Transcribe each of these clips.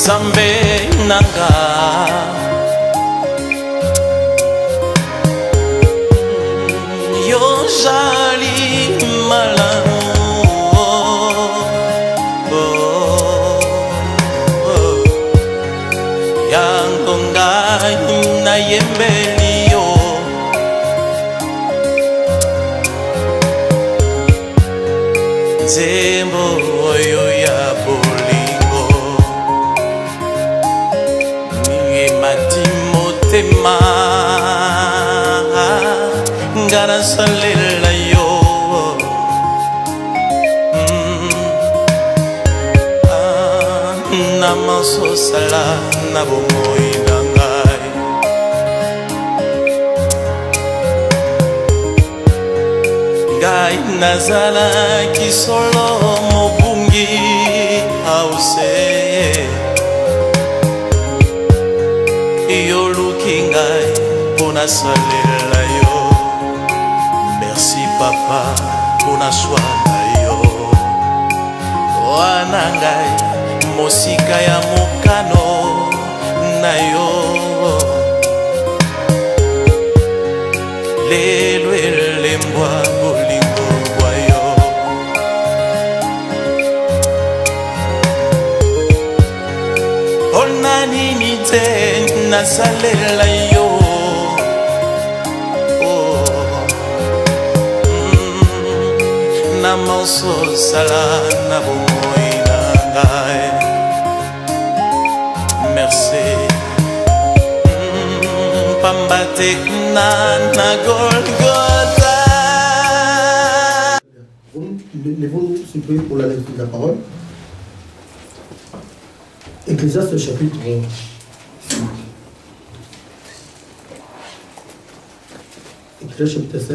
Nzambe nanga yo jali malamu yango ngai nayembeli yo nzembo oyo ya bolingo mimati motema nga nasalela yo namasosala na bomoi na ngai ngai nazalaki solo mobungi ause yoluki ngai mpo nasalela yo. Merci papa mpona swa na yo wana ngai mosika ya mokano na yo lelo elembwa bolingo bwa yo mpona nini te nasalela yo namoso sala na bomoi na ngai. Merci pambate na Golgotha. Lèvons-nous s'il vous plaît pour la lecture de la parole. Ecclésiaste chapitre 5. Ecclésiaste chapitre 5.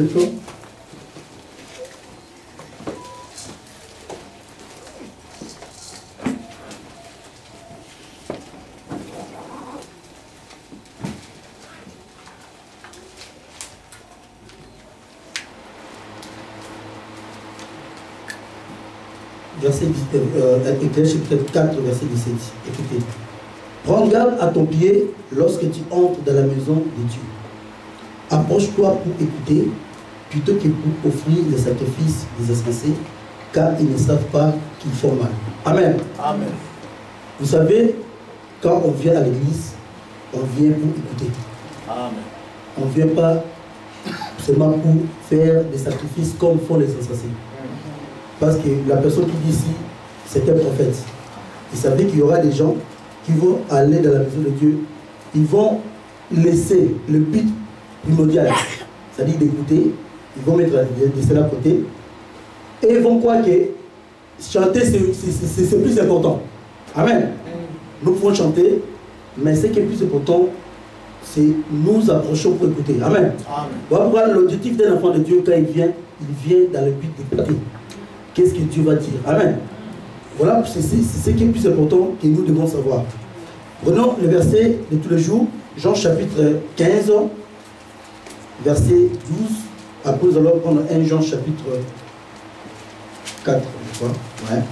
Ecclésiaste chapitre 4, verset 17. Écoutez. Prends garde à ton pied lorsque tu entres dans la maison de Dieu. Approche-toi pour écouter, plutôt que pour offrir les sacrifices des insensés, car ils ne savent pas qu'ils font mal. Amen. Amen. Vous savez, quand on vient à l'église, on vient pour écouter. Amen. On ne vient pas seulement pour faire des sacrifices comme font les insensés. Parce que la personne qui dit ici, c'est un prophète. Vous savez qu'il y aura des gens qui vont aller dans la maison de Dieu. Ils vont laisser le but primordial, c'est-à-dire d'écouter. Ils vont mettre cela à côté. Et ils vont croire que chanter, c'est plus important. Amen. Nous pouvons chanter, mais ce qui est plus important, c'est nous approchons pour écouter. Amen. Voilà l'objectif d'un enfant de Dieu quand il vient dans le but d'écouter. Qu'est-ce que Dieu va dire? Amen. Voilà, c'est ce qui est plus important que nous devons savoir. Prenons le verset de tous les jours, Jean chapitre 15, verset 12. Après, nous allons prendre 1 Jean chapitre 4, je crois. Ouais.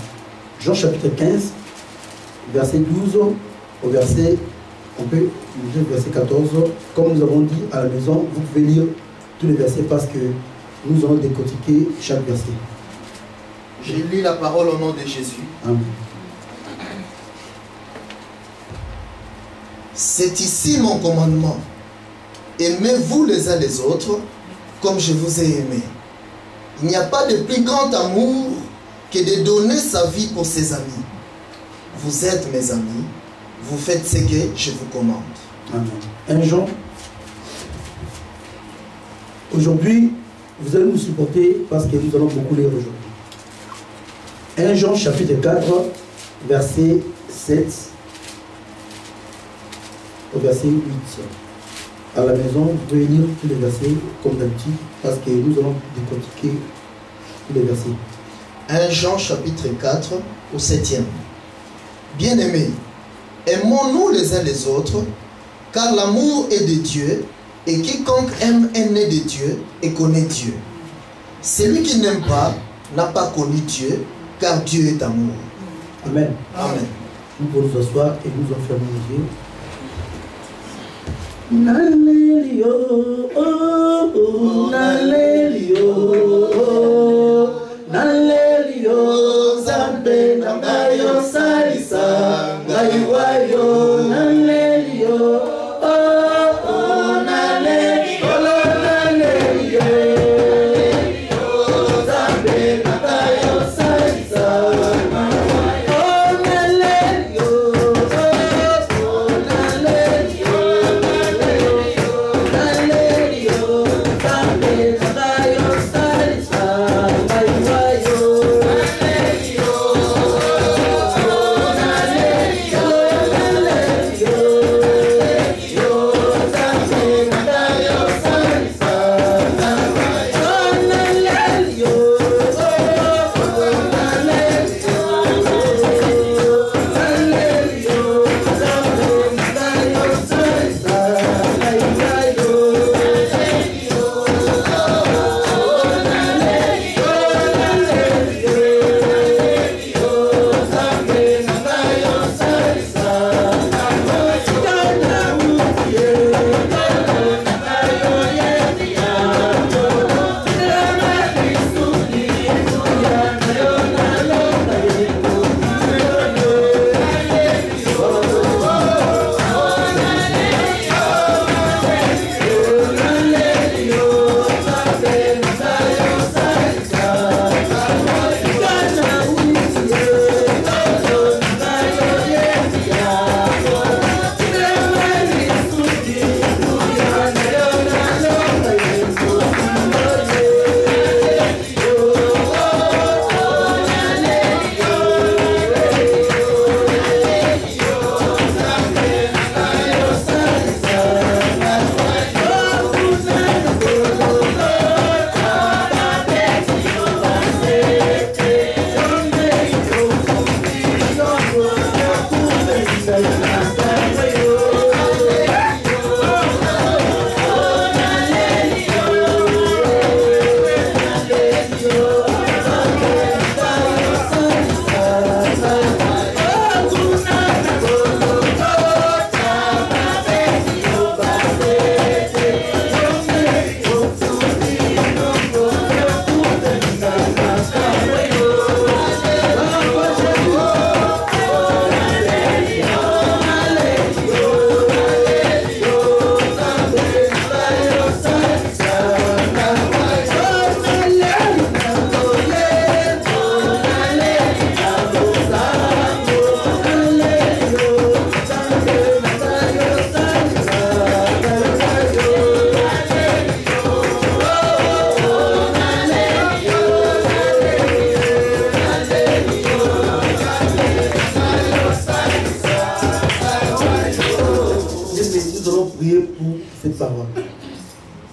Jean chapitre 15, verset 12 au verset, on peut lire verset 14. Comme nous avons dit à la maison, vous pouvez lire tous les versets parce que nous allons décortiquer chaque verset. Je lis la parole au nom de Jésus. Amen. C'est ici mon commandement. Aimez-vous les uns les autres comme je vous ai aimé. Il n'y a pas de plus grand amour que de donner sa vie pour ses amis. Vous êtes mes amis. Vous faites ce que je vous commande. Amen. 1 Jean. Aujourd'hui, vous allez nous supporter parce que nous allons beaucoup lire aujourd'hui. 1 Jean chapitre 4, verset 7 au verset 8. À la maison, vous pouvez lire tous les versets comme d'habitude parce que nous allons décortiquer tous les versets. 1 Jean chapitre 4 au 7e. Bien-aimés, aimons-nous les uns les autres, car l'amour est de Dieu, et quiconque aime est né de Dieu et connaît Dieu. Celui qui n'aime pas n'a pas connu Dieu, car Dieu est amour. Amen. Amen. Nous pouvons nous asseoir et nous enfermer les yeux. Nalelio, oh, oh, nalelio, oh, nalelio, zambe nambayo salisa, ngaiwayo, nalelio, oh, oh, nalelio, nalelio, zambe nambayo salisa, oh, nalelio, oh, nalelio.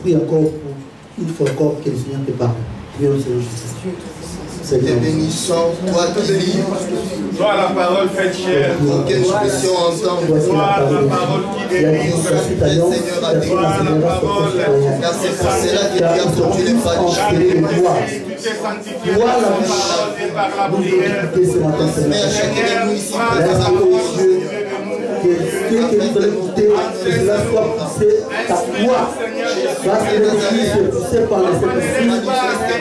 Encore pour une fois encore que le Seigneur te parle. Prions le Seigneur Jésus. Te bénissons, toi qui lis, Toi la parole faite chair, pour que nous puissions entendre. toi la parole qui délivre, Seigneur a dit, toi la parole, car c'est pour cela que tu as conduit les pas du chemin. tu t'es sanctifié par la parole et par la prière. Mais à chacun de nous ici, que ce que nous allons écouter, que cela soit poussé par toi. Parce que l'Église est poussée par les Saint-Esprit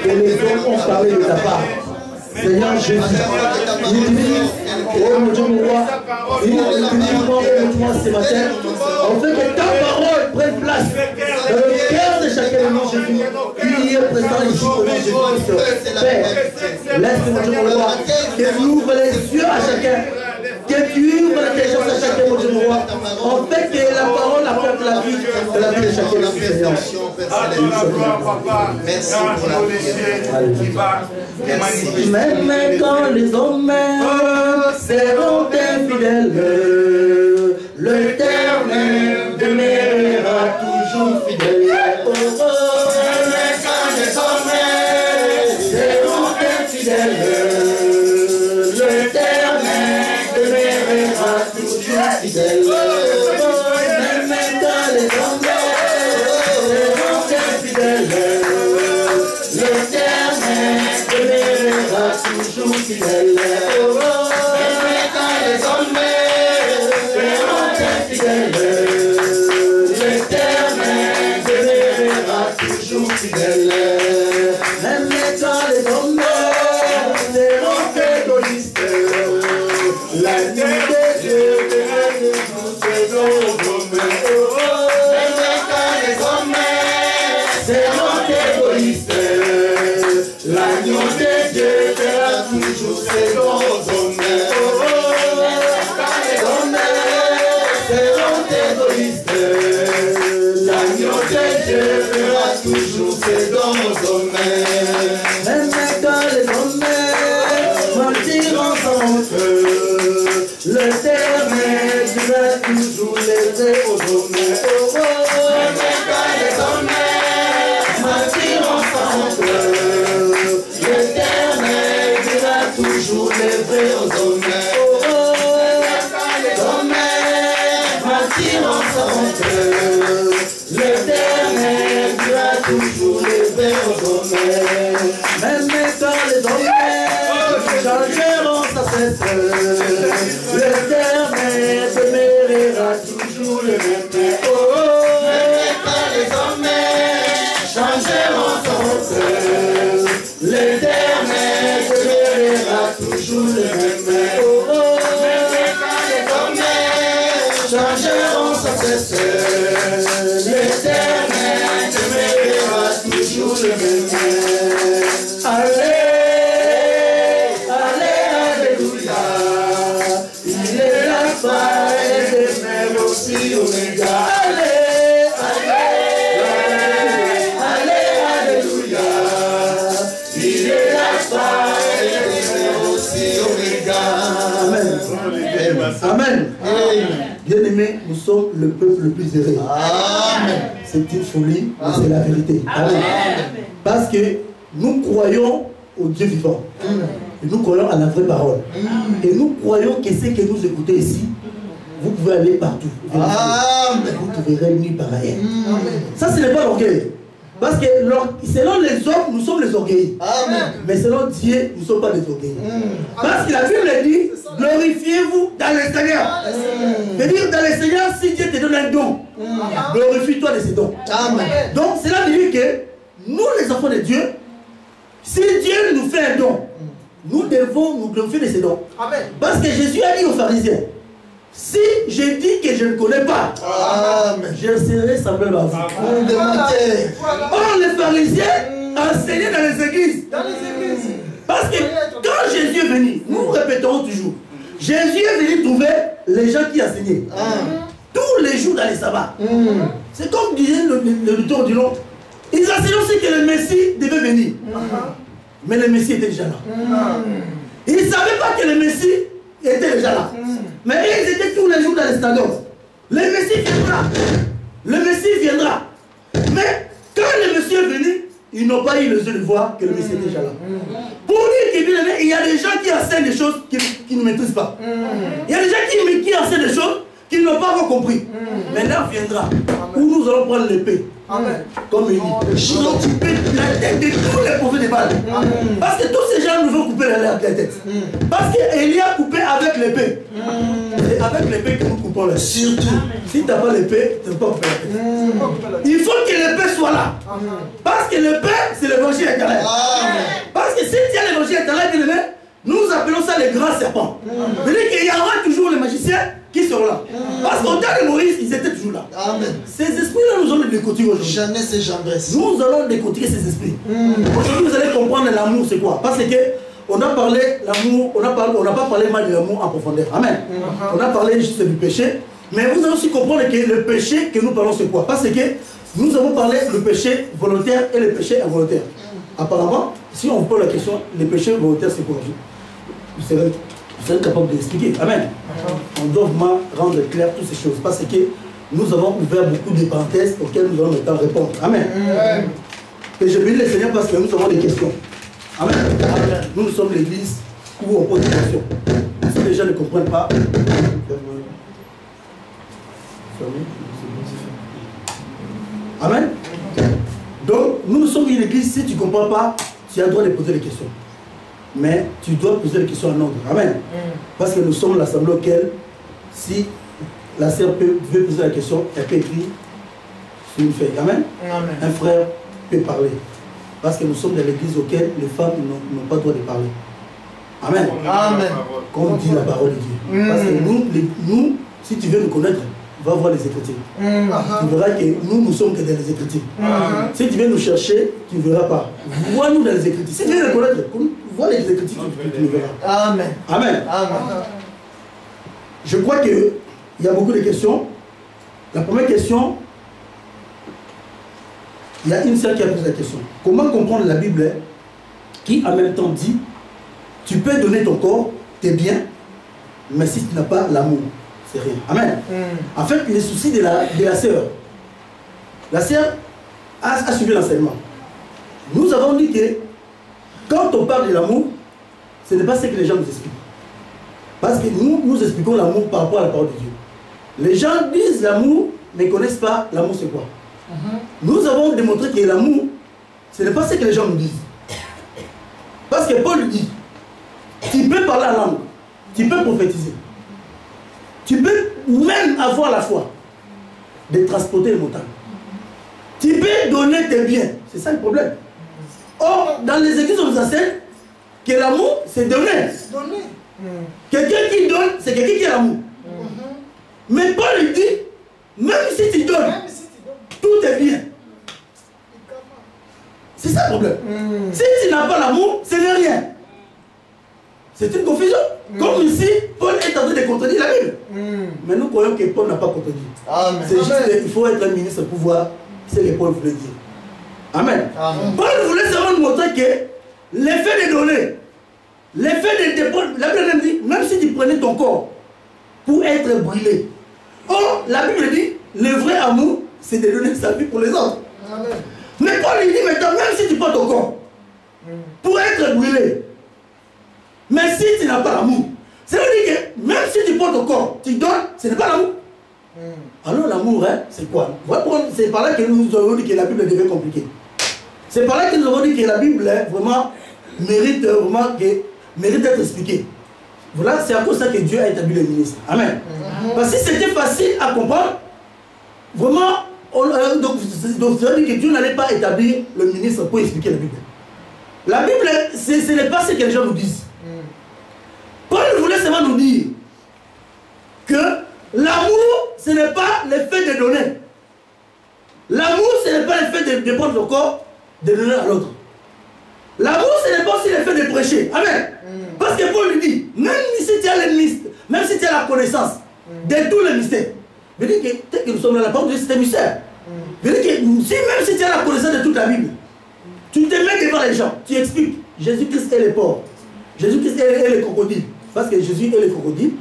et les hommes ont parlé de ta part. Seigneur Jésus, utilise, oh mon Dieu, mon roi, utilise-moi, oh moi ce matin, en fait que ta parole prenne place dans le cœur de chacun de nous, Jésus, qui est présent ici au nom de Jésus-Christ. Père, laisse mon Dieu, mon roi, que tu ouvres les yeux à chacun. Que tu ouvres l'intelligence à chacun, mon Dieu, mon roi. En fait, que la parole apporte la vie de chacun de nous, Seigneur. Merci pour la prière. Même quand les hommes seront infidèles, l'Éternel demeurera toujours fidèle. Oh, oh, même quand les hommes seront infidèles, l'Éternel demeurera toujours fidèle. Même quand les hommes seront infidèles, l'Éternel demeurera toujours fidèle. Même quand les hommes L'agneau de Dieu fera toujours ses dons aux honneurs. Quand les honneurs seront égoïstes, l'agneau de Dieu fera toujours ses dons aux honneurs. Même quand les honneurs mentiront sans eux, l'Éternel fera toujours les aux honneurs. Même quand les honneurs mentiront sans eux, l'Éternel dira toujours les vrais aux honneurs. Quand les honneurs mentiront sans eux, l'Éternel dira toujours les vrais aux honneurs. Même quand les honneurs changeront sa cesse, l'Éternel demeurera toujours le même. Même quand les honneurs changeront son cœur, l'Éternel demeurera toujours le même. Même quand les honneurs changeront sa cesse, l'Éternel demeurera toujours le même. Allez, allez, alléluia, il est l'alpha et le même aussi Oméga. Allez, allez, allez, alléluia, il est l'alpha et le même aussi Oméga. Amen. Amen. Amen. Bien-aimés, nous sommes le peuple le plus heureux. Amen. C'est une folie, mais c'est la vérité. Amen. Parce que nous croyons au Dieu vivant. Et nous croyons à la vraie parole. Et nous croyons que ce que nous écoutez ici, vous pouvez aller partout. Amen. Vous ne trouverez nulle part ailleurs. Ça, ce n'est pas l'orgueil. Parce que selon les hommes, nous sommes les orgueils. Amen. Mais selon Dieu, nous ne sommes pas les orgueils. Parce que la Bible dit, glorifiez-vous dans le Seigneur. C'est-à-dire, dans le Seigneur, si Dieu te donne un don, glorifie-toi de ces dons. Amen. Donc, cela veut dire que nous, les enfants de Dieu, si Dieu nous fait un don, nous devons nous glorifier de ces dons. Amen. Parce que Jésus a dit aux pharisiens, si je dis que je ne connais pas, amen, je serai semblable à vous. Or, les pharisiens enseignaient dans les églises. Parce que quand Jésus est venu, nous répétons toujours, Jésus est venu trouver les gens qui enseignaient. Tous les jours dans les sabbats. C'est comme disait le retour du long. Ils enseignaient aussi que le Messie devait venir. Mais le Messie était déjà là. Ils ne savaient pas que le Messie était déjà là. Mais ils étaient tous les jours dans les stadiums. Le Messie viendra. Le Messie viendra. Mais quand le Messie est venu, ils n'ont pas eu les yeux de voir que le Messie était déjà là. Pour dire qu'il y a des gens qui enseignent des choses qu'ils ne maîtrisent pas. Il y a des gens qui enseignent des choses qu'ils n'ont pas encore compris. Mais l'heure viendra où nous allons prendre l'épée. Comme il dit, nous allons couper la tête de tous les prophètes de Baal. Parce que tous ces gens nous vont couper la tête. Parce qu'Élie a coupé avec l'épée. C'est avec l'épée que nous coupons la tête. Surtout, si tu n'as pas l'épée, tu ne peux pas couper la tête. Il faut que l'épée soit là. Parce que l'épée, c'est l'évangile éternel. Parce que si tu as l'évangile éternel, nous appelons ça les grands serpents. C'est-à-dire qu'il y aura toujours les magiciens qui seront là. Parce qu'au temps de Moïse, ils étaient toujours là. Amen. Ces esprits-là, nous allons les décortiquer aujourd'hui. Jeannès et Jambres. Nous allons décortiquer ces esprits. Aujourd'hui, vous allez comprendre l'amour, c'est quoi. Parce que on a parlé l'amour, on n'a pas parlé mal de l'amour en profondeur. Amen. On a parlé juste du péché. Mais vous allez aussi comprendre que le péché que nous parlons, c'est quoi. Parce que nous avons parlé du péché volontaire et le péché involontaire. Apparemment, si on vous pose la question, le péché volontaire, c'est quoi? Vous serez capable de l'expliquer. Amen. On doit vraiment rendre clair toutes ces choses. Parce que nous avons ouvert beaucoup de parenthèses auxquelles nous allons maintenant répondre. Amen. Et je bénis le Seigneur parce que nous avons des questions. Amen. Nous sommes l'église où on pose des questions. Si les gens ne comprennent pas, amen. Donc, nous sommes une église, si tu ne comprends pas, tu as le droit de poser des questions. Mais tu dois poser des questions en ordre. Amen. Parce que nous sommes l'assemblée auquel, si la sœur veut poser la question, elle peut écrire sur une feuille. Amen. Un frère peut parler. Parce que nous sommes dans l'église auquel les femmes n'ont pas le droit de parler. Amen. Amen. Comme dit la parole de Dieu. Parce que nous, si tu veux nous connaître, va voir les Écritures. Tu verras que nous sommes que dans les Écritures. Si tu viens nous chercher, tu ne verras pas. Vois-nous dans les Écritures. Si tu viens les connaître, vois les Écritures, tu le verras. Amen. Amen. Je crois qu'il y a beaucoup de questions. La première question, il y a une seule qui a posé la question. Comment comprendre la Bible qui en même temps dit, tu peux donner ton corps, tes biens, mais si tu n'as pas l'amour, c'est rien. Amen. En fait, les soucis de la sœur. La sœur a suivi l'enseignement. Nous avons dit que quand on parle de l'amour, ce n'est pas ce que les gens nous expliquent. Parce que nous expliquons l'amour par rapport à la parole de Dieu. Les gens disent l'amour, mais ne connaissent pas l'amour c'est quoi. Nous avons démontré que l'amour, ce n'est pas ce que les gens nous disent. Parce que Paul dit, tu peux parler en langue, tu peux prophétiser, tu peux même avoir la foi de transporter les montagnes. Tu peux donner tes biens, c'est ça le problème. Or, dans les églises, on nous enseigne que l'amour, c'est donner. Quelqu'un qui donne, c'est quelqu'un qui a l'amour. Mais Paul lui dit, même si tu donnes, tout est bien. C'est ça le problème. Si tu n'as pas l'amour, ce n'est rien. C'est une confusion. Comme ici, Paul est en train de contredire la Bible. Mais nous croyons que Paul n'a pas contredit. C'est juste qu'il faut être un ministre pour voir ce que Paul voulait dire. Amen. Paul voulait seulement nous montrer que l'effet de donner, l'effet de dépendre, la Bible dit, même si tu prenais ton corps pour être brûlé. Or, la Bible dit, le vrai amour, c'est de donner sa vie pour les autres. Amen. Mais Paul lui dit maintenant, même si tu prends ton corps pour être brûlé, mais si tu n'as pas l'amour, ça veut dire que même si tu prends ton corps, tu donnes, ce n'est pas l'amour. Alors l'amour, hein, c'est quoi? C'est par là que nous avons dit que la Bible devait compliquer. C'est par là que nous avons dit que la Bible vraiment mérite d'être expliquée. Voilà, c'est à cause de ça que Dieu a établi les ministres. Amen. Parce que si c'était facile à comprendre, vraiment, donc ça veut dire que Dieu n'allait pas établir le ministre pour expliquer la Bible. La Bible, ce n'est pas ce que les gens nous disent. Paul voulait seulement nous dire que l'amour, ce n'est pas l'effet de donner. L'amour, ce n'est pas l'effet de prendre le corps, de donner à l'autre. L'amour, ce n'est pas aussi l'effet de prêcher. Amen. Parce que Paul lui dit, même si tu as le mystère, même si tu as la connaissance de tous les mystères, veut dire que peut-être que nous sommes dans la parole de Dieu, c'est un mystère. Veut dire que même si tu as la connaissance de toute la Bible, tu te mets devant les gens, tu expliques Jésus-Christ est le porc, Jésus-Christ est le crocodile. Parce que Jésus est le crocodile,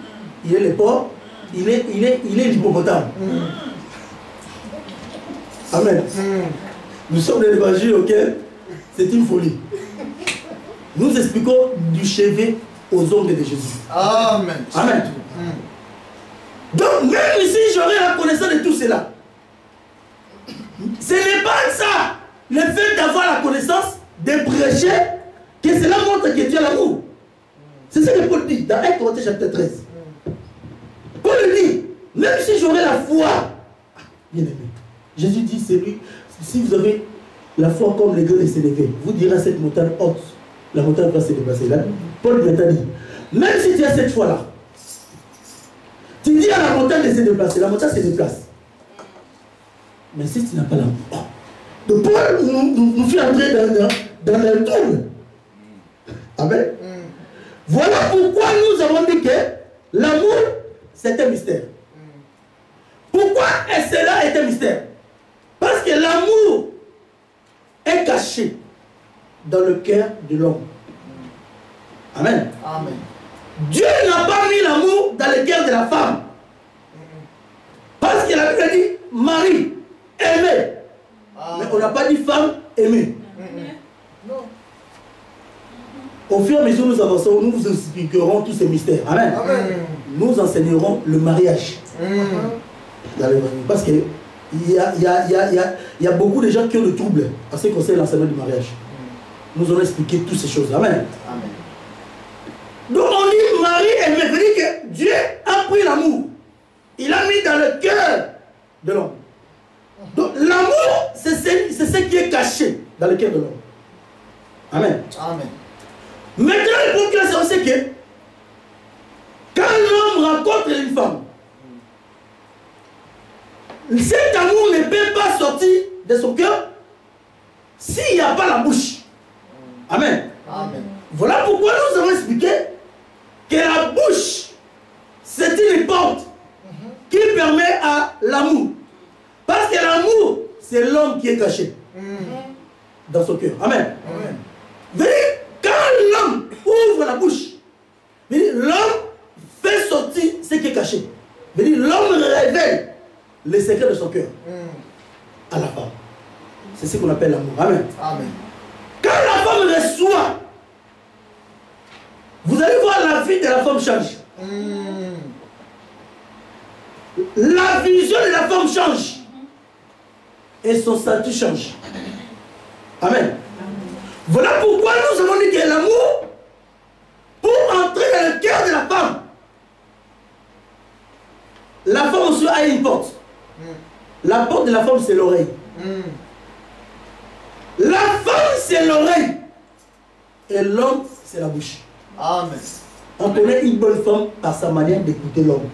il est le porc, il est l'hippopotame. Amen. Nous sommes dans l'évangile auquel c'est une folie. Nous expliquons du chevet aux ongles de Jésus. Amen. Amen. Donc, même si j'aurais la connaissance de tout cela, ce n'est pas ça, le fait d'avoir la connaissance, de prêcher, que cela montre que Dieu a l'amour. C'est ce que Paul dit dans 1 Corinthiens chapitre 13. Paul dit, même si j'aurais la foi, bien aimé, Jésus dit, c'est lui, si vous avez la foi comme les grains de s'élever, vous direz à cette montagne haute, la montagne va se déplacer. Là, Paul lui a dit, même si tu as cette foi-là, tu dis à la montagne de se déplacer, la montagne se déplace. Mais si tu n'as pas l'amour, donc Paul nous fait entrer dans le trouble. Amen. Voilà pourquoi nous avons dit que l'amour, c'est un mystère. Pourquoi cela est un mystère? Parce que l'amour est caché dans le cœur de l'homme. Amen. Amen. Dieu n'a pas mis l'amour dans le cœur de la femme. Parce que la Bible dit Marie, aimée. Mais on n'a pas dit femme, aimée. Non. Au fur et à mesure nous avançons, nous vous expliquerons tous ces mystères. Amen. Amen. Nous enseignerons le mariage. Dans l'évangile. Parce que il y a beaucoup de gens qui ont le trouble en ce qui concerne l'enseignement du mariage. Nous allons expliquer toutes ces choses. Amen. Amen. Donc on dit Marie aimée, ça veut dire que Dieu a pris l'amour. Il a mis dans le cœur de l'homme. Donc l'amour, c'est ce qui est caché dans le cœur de l'homme. Amen. Amen. Maintenant, le point clair, c'est que quand l'homme rencontre une femme, Cet amour ne peut pas sortir de son cœur s'il n'y a pas la bouche. Amen. Amen. Voilà pourquoi nous avons expliqué que la bouche, c'est une porte qui permet à l'amour. Parce que l'amour, c'est l'homme qui est caché dans son cœur. Amen. Amen. Voyez, quand l'homme ouvre la bouche, l'homme fait sortir ce qui est caché. L'homme révèle les secrets de son cœur à la femme. C'est ce qu'on appelle l'amour. Amen. Amen. Quand la femme reçoit, vous allez voir la vie de la femme change. La vision de la femme change. Et son statut change. Amen. Voilà pourquoi nous avons dit que l'amour, pour entrer dans le cœur de la femme aussi a une porte. La porte de la femme, c'est l'oreille. La femme, c'est l'oreille. Et l'homme, c'est la bouche. Amen. On connaît une bonne femme par sa manière d'écouter l'homme.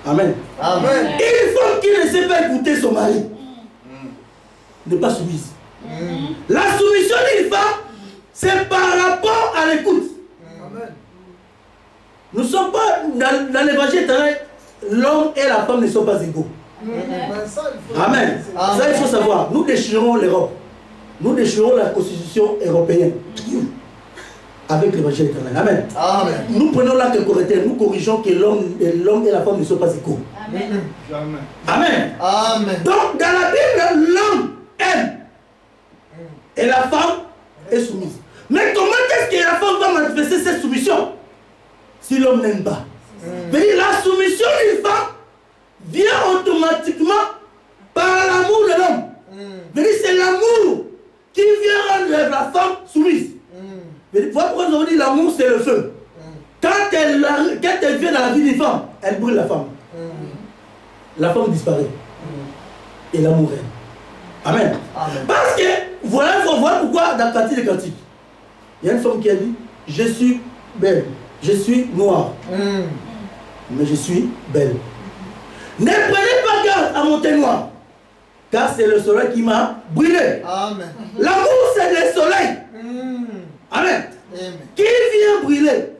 Amen. Amen. Une femme qui ne sait pas écouter son mari n'est pas soumise. La soumission d'une femme, c'est par rapport à l'écoute. Nous ne sommes pas dans l'évangile éternel, l'homme et la femme ne sont pas égaux. Amen. Ça, il faut savoir. Nous déchirons l'Europe. Nous déchirons la constitution européenne avec l'évangile éternel. Amen. Amen. Nous prenons l'acte correcteur, nous corrigeons que l'homme et la femme ne sont pas égaux. Amen. Amen. Amen. Donc, dans la Bible, l'homme aime et la femme est soumise. Mais comment est-ce que la femme va manifester cette soumission si l'homme n'aime pas? La soumission d'une femme vient automatiquement par l'amour de l'homme. C'est l'amour qui vient rendre la femme soumise. Voilà pourquoi nous avons dit l'amour c'est le feu. Quand elle vient dans la vie d'une femme, elle brûle la femme. La femme disparaît. Et l'amour règne. Amen. Amen. Parce que, voilà pourquoi dans Cantique des Cantiques, il y a une femme qui a dit, je suis belle, je suis noire, mais je suis belle. Ne prenez pas garde à mon teint noir, car c'est le soleil qui m'a brûlé. Amen. L'amour c'est le soleil. Amen. Amen. Qui vient brûler,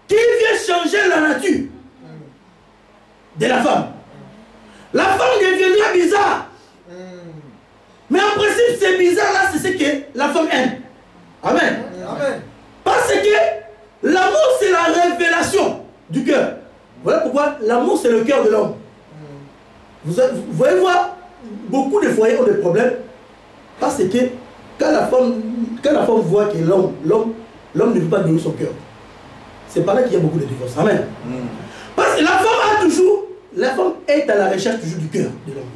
qui vient changer la nature de la femme. La femme deviendra bizarre. Mais en principe, c'est bizarre là, c'est ce que la femme aime. Amen. Amen. Parce que l'amour, c'est la révélation du cœur. Voilà pourquoi l'amour, c'est le cœur de l'homme. Vous voyez voir, beaucoup de foyers ont des problèmes. Parce que quand la femme voit que l'homme ne veut pas donner son cœur, c'est par là qu'il y a beaucoup de divorces. Amen. Parce que la femme est à la recherche toujours du cœur de l'homme.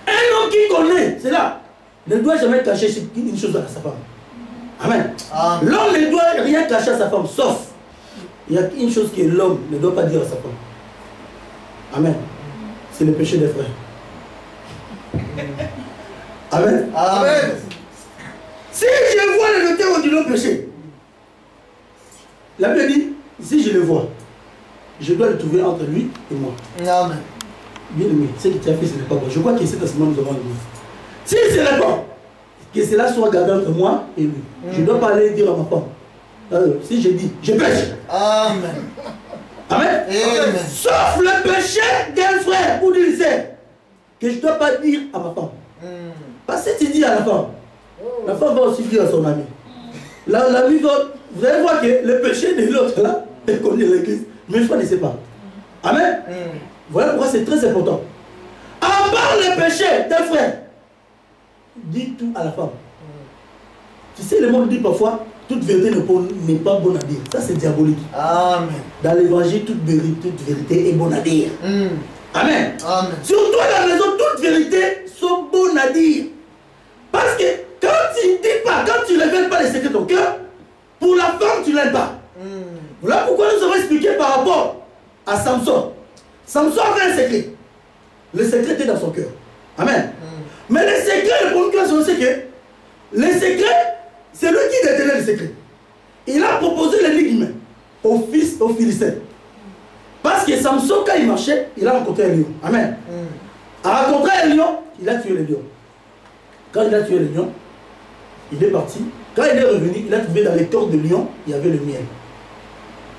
Un homme qui connaît, c'est là, ne doit jamais cacher une chose à sa femme. Amen. L'homme ne doit rien cacher à sa femme, sauf il y a une chose que l'homme ne doit pas dire à sa femme. Amen. C'est le péché des frères. Amen. Amen. Si je vois le notaire du non péché, la Bible dit, si je le vois, je dois le trouver entre lui et moi. Amen. Bien aimé, ce que tu as fait, ce n'est pas bon. Je crois que cet enseignement nous avons dit. Si ce n'est pas, que cela soit gardé entre moi et lui. Je ne dois pas aller dire à ma femme. Si je dis, je pêche. Amen. Amen. Amen. Sauf le péché d'un frère ou d'une sœur que je ne dois pas dire à ma femme. Parce que tu dis à la femme va aussi dire à son ami. L'ami va, vous allez voir que le péché de l'autre là, il connaît l'église, mais je ne sais pas. Amen. Voilà pourquoi c'est très important. À part le péché d'un frère, dis tout à la femme. Tu sais, le monde dit parfois, toute vérité n'est pas bonne à dire. Ça, c'est diabolique. Amen. Dans l'évangile, toute vérité est bonne à dire. Amen. Amen. Surtout à la maison, toutes vérités sont bonnes à dire. Parce que quand tu ne dis pas, quand tu ne révèles pas les secrets de ton cœur, pour la femme, tu ne l'aimes pas. Voilà pourquoi nous avons expliqué par rapport à Samson. Samson avait un secret. Le secret était dans son cœur. Amen. Mais le secret, le premier classe, c'est que le secret, c'est lui qui détenait le secret. Il a proposé l'énigme aux Philistins. Parce que Samson, quand il marchait, il a rencontré un lion. Amen. A rencontré un lion, il a tué le lion. Quand il a tué le lion, il est parti. Quand il est revenu, il a trouvé dans les corps de lion, il y avait le miel.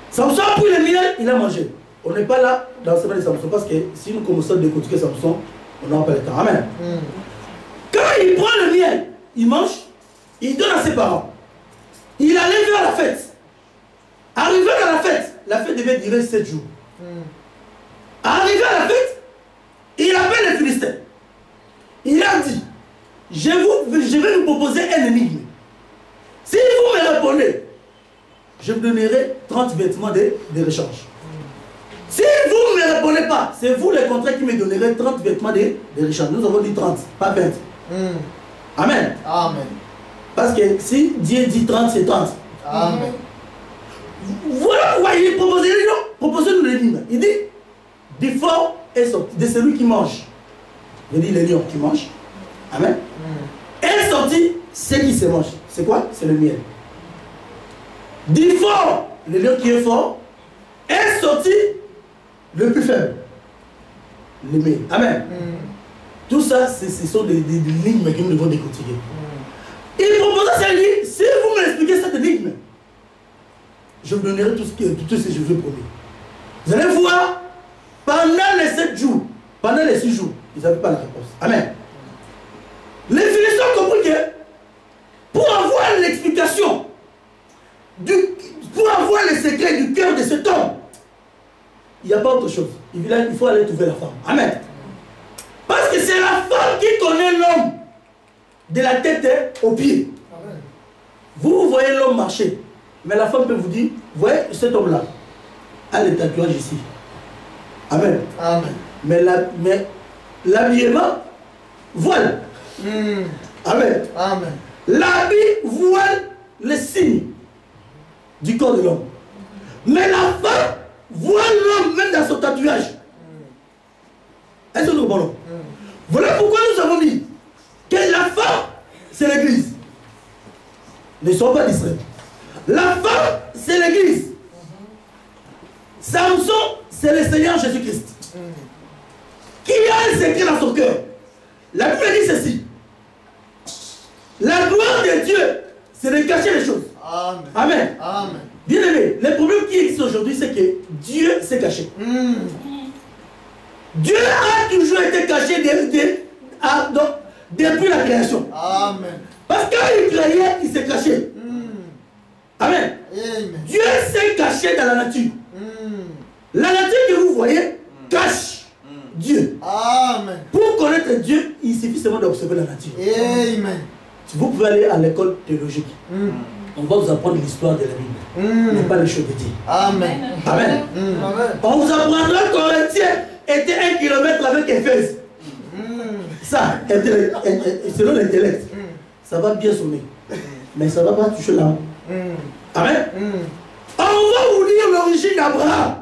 Samson a pris le miel, il a mangé. On n'est pas là dans le semaine de Samson parce que si nous commençons à décortiquer Samson, on n'aura pas le temps. Amen. Quand il prend le miel, il mange, il donne à ses parents. Il allait vers la fête. Arrivé à la fête devait durer 7 jours. Arrivé à la fête, il appelle les Philistins. Il a dit, je vais vous proposer un énigme. Si vous me répondez, je vous donnerai 30 vêtements de rechange. Si vous ne me répondez pas, c'est vous les contrats qui me donnerez 30 vêtements de rechange. Nous avons dit 30, pas 20. Amen. Amen. Parce que si Dieu dit 30, c'est 30. Amen. Voilà pourquoi il proposez-nous l'énigme. Il dit, du fort est sorti, de celui qui mange. Il dit les lions qui mangent. Amen. Est sorti ce qui se mange. C'est quoi? C'est le miel. Du fort, le lion qui est fort, est sorti le plus faible. Le miel. Amen. Tout ça, ce sont des énigmes que nous devons décortiquer. Il propose à lui, si vous m'expliquez cette énigme, je vous donnerai tout ce que je veux promettre. Vous allez voir, pendant les 7 jours, pendant les 6 jours, ils n'avaient pas la réponse. Amen. Les Philistins ont compris que pour avoir l'explication, pour avoir le secret du cœur de cet homme, il n'y a pas autre chose. Il faut aller trouver la femme. Amen. Parce que c'est la femme qui connaît l'homme de la tête aux pieds. Amen. Vous voyez l'homme marcher, mais la femme peut vous dire, voyez cet homme-là, a le tatouage ici. Amen. Amen. Mais l'habillement voile. Amen. Amen. L'habit voile le signe du corps de l'homme. Mais la femme voile l'homme même dans son tatouage. Est-ce que nous comprenons? Voilà pourquoi nous avons dit que la femme, c'est l'église. Ne sois pas distrait. La femme, c'est l'église. Samson, c'est le Seigneur Jésus-Christ. Qui a un secret dans son cœur. La Bible dit ceci. La gloire de Dieu, c'est de cacher les choses. Amen. Amen. Amen. Bien aimé, le problème qui existe aujourd'hui, c'est que Dieu s'est caché. Dieu a toujours été caché depuis la création. Amen. Parce que quand il créait, il s'est caché. Amen. Amen. Dieu s'est caché dans la nature. La nature que vous voyez cache Dieu. Amen. Pour connaître Dieu, il suffit seulement d'observer la nature. Amen. Vous pouvez aller à l'école théologique. On va vous apprendre l'histoire de la Bible, mais pas les choses de Dieu. Amen. Amen. On vous apprendra que Corinthiens était 1 kilomètre avec Éphèse. Ça, selon l'intellect, ça va bien sonner. Mais ça ne va pas toucher l'âme. Amen. On va vous dire l'origine d'Abraham.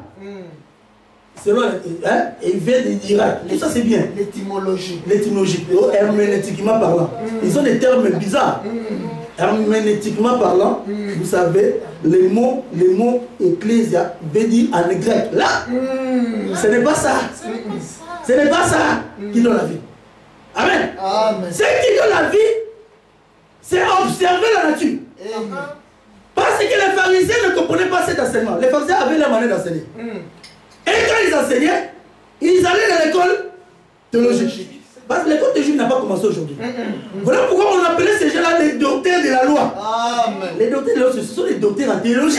Selon, il vient d'Irak. Tout ça c'est bien. L'étymologie. L'étymologie. Herménétiquement parlant. Ils ont des termes bizarres. Herménétiquement parlant, vous savez, les mots ecclésia veut dire en grec. Là, ce n'est pas ça. Ce n'est pas ça qui donne la vie. Amen. Amen. Ce qui donne la vie, c'est observer la nature. Amen. Parce que les pharisiens ne comprenaient pas cet enseignement. Les pharisiens avaient leur manière d'enseigner. Et quand ils enseignaient, ils allaient dans l'école théologique. Parce que l'école théologique n'a pas commencé aujourd'hui. Voilà pourquoi on appelait ces gens-là des docteurs de la loi. Amen. Les docteurs de la loi, ce sont des docteurs en théologie.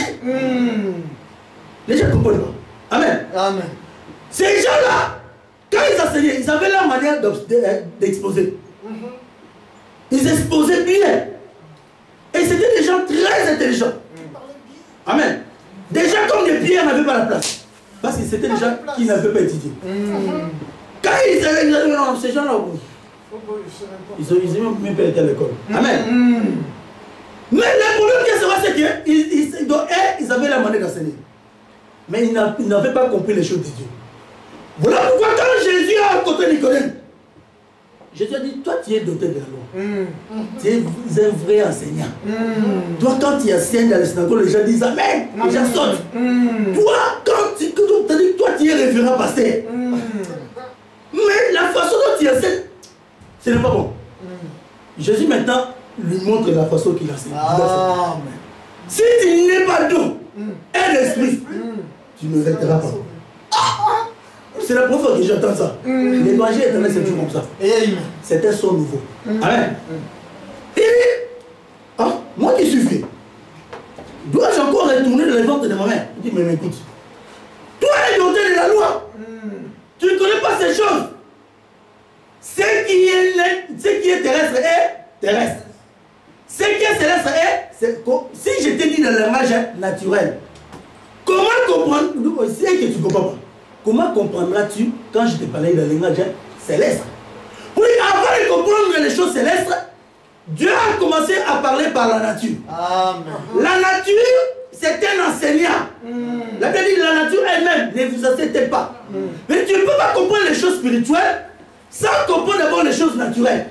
Les gens ne comprennent pas. Amen. Amen. Ces gens-là, quand ils enseignaient, ils avaient leur manière d'exposer. Ils exposaient bien. Et c'était des gens très intelligents. Amen. Des gens comme des pierres n'avaient pas la place. Parce que c'était des gens qui n'avaient pas étudié. Quand ils allaient, ces gens-là, ils n'ont même pas été à l'école. Amen. Mais le problème qui sera, c'est qu'ils avaient la manière d'enseigner. Mais ils n'avaient pas compris les choses de Dieu. Voilà pourquoi quand Jésus a rencontré Nicodème, Jésus a dit, toi tu es doté de la loi. Tu es un vrai enseignant. Toi quand tu enseignes dans les synagogues, les gens disent Amen. Les gens sautent. Toi, quand tu dis, toi tu es révérend pasteur. Mais la façon dont tu enseignes, ce n'est pas bon. Jésus maintenant lui montre la façon qu'il enseigne. Si tu n'es pas d'eau et d'esprit, tu ne resteras pas. C'est la première fois que j'entends ça. L'évangile éternel, c'est toujours comme ça. C'est un son nouveau. Amen. Et moi qui suis fait, dois-je encore retourner dans les ventres de ma mère? Il dit, mais écoute, toi es doté de la loi. Tu ne connais pas ces choses. Ce qui est terrestre est terrestre. Ce qui est céleste est, si je t'ai dit dans le langage naturel, comment comprendre, c'est que tu ne comprends pas. Comment comprendras-tu quand je te parlais dans le langage céleste? Oui, avant de comprendre les choses célestes, Dieu a commencé à parler par la nature. Amen. La nature, c'est un enseignant. La Bible dit la nature elle-même, ne vous inquiétez pas. Mais tu ne peux pas comprendre les choses spirituelles sans comprendre d'abord les choses naturelles.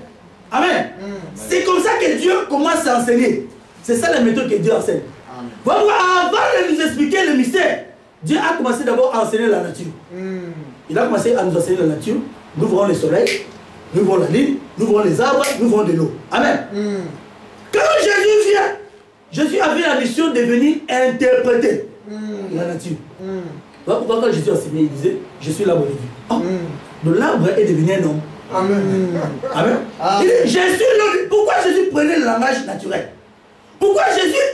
Amen. C'est comme ça que Dieu commence à enseigner. C'est ça la méthode que Dieu enseigne. Avant de nous expliquer le mystère, Dieu a commencé d'abord à enseigner la nature. Il a commencé à nous enseigner la nature. Nous verrons le soleil, nous verrons la lune, nous verrons les arbres, nous verrons de l'eau. Amen. Quand Jésus vient, Jésus avait la mission de venir interpréter la nature. Voilà pourquoi quand Jésus enseignait, il disait, je suis l'arbre de vie. Donc l'arbre est devenu un homme. Amen. Amen. Il dit, pourquoi Jésus prenait le langage naturel? Pourquoi Jésus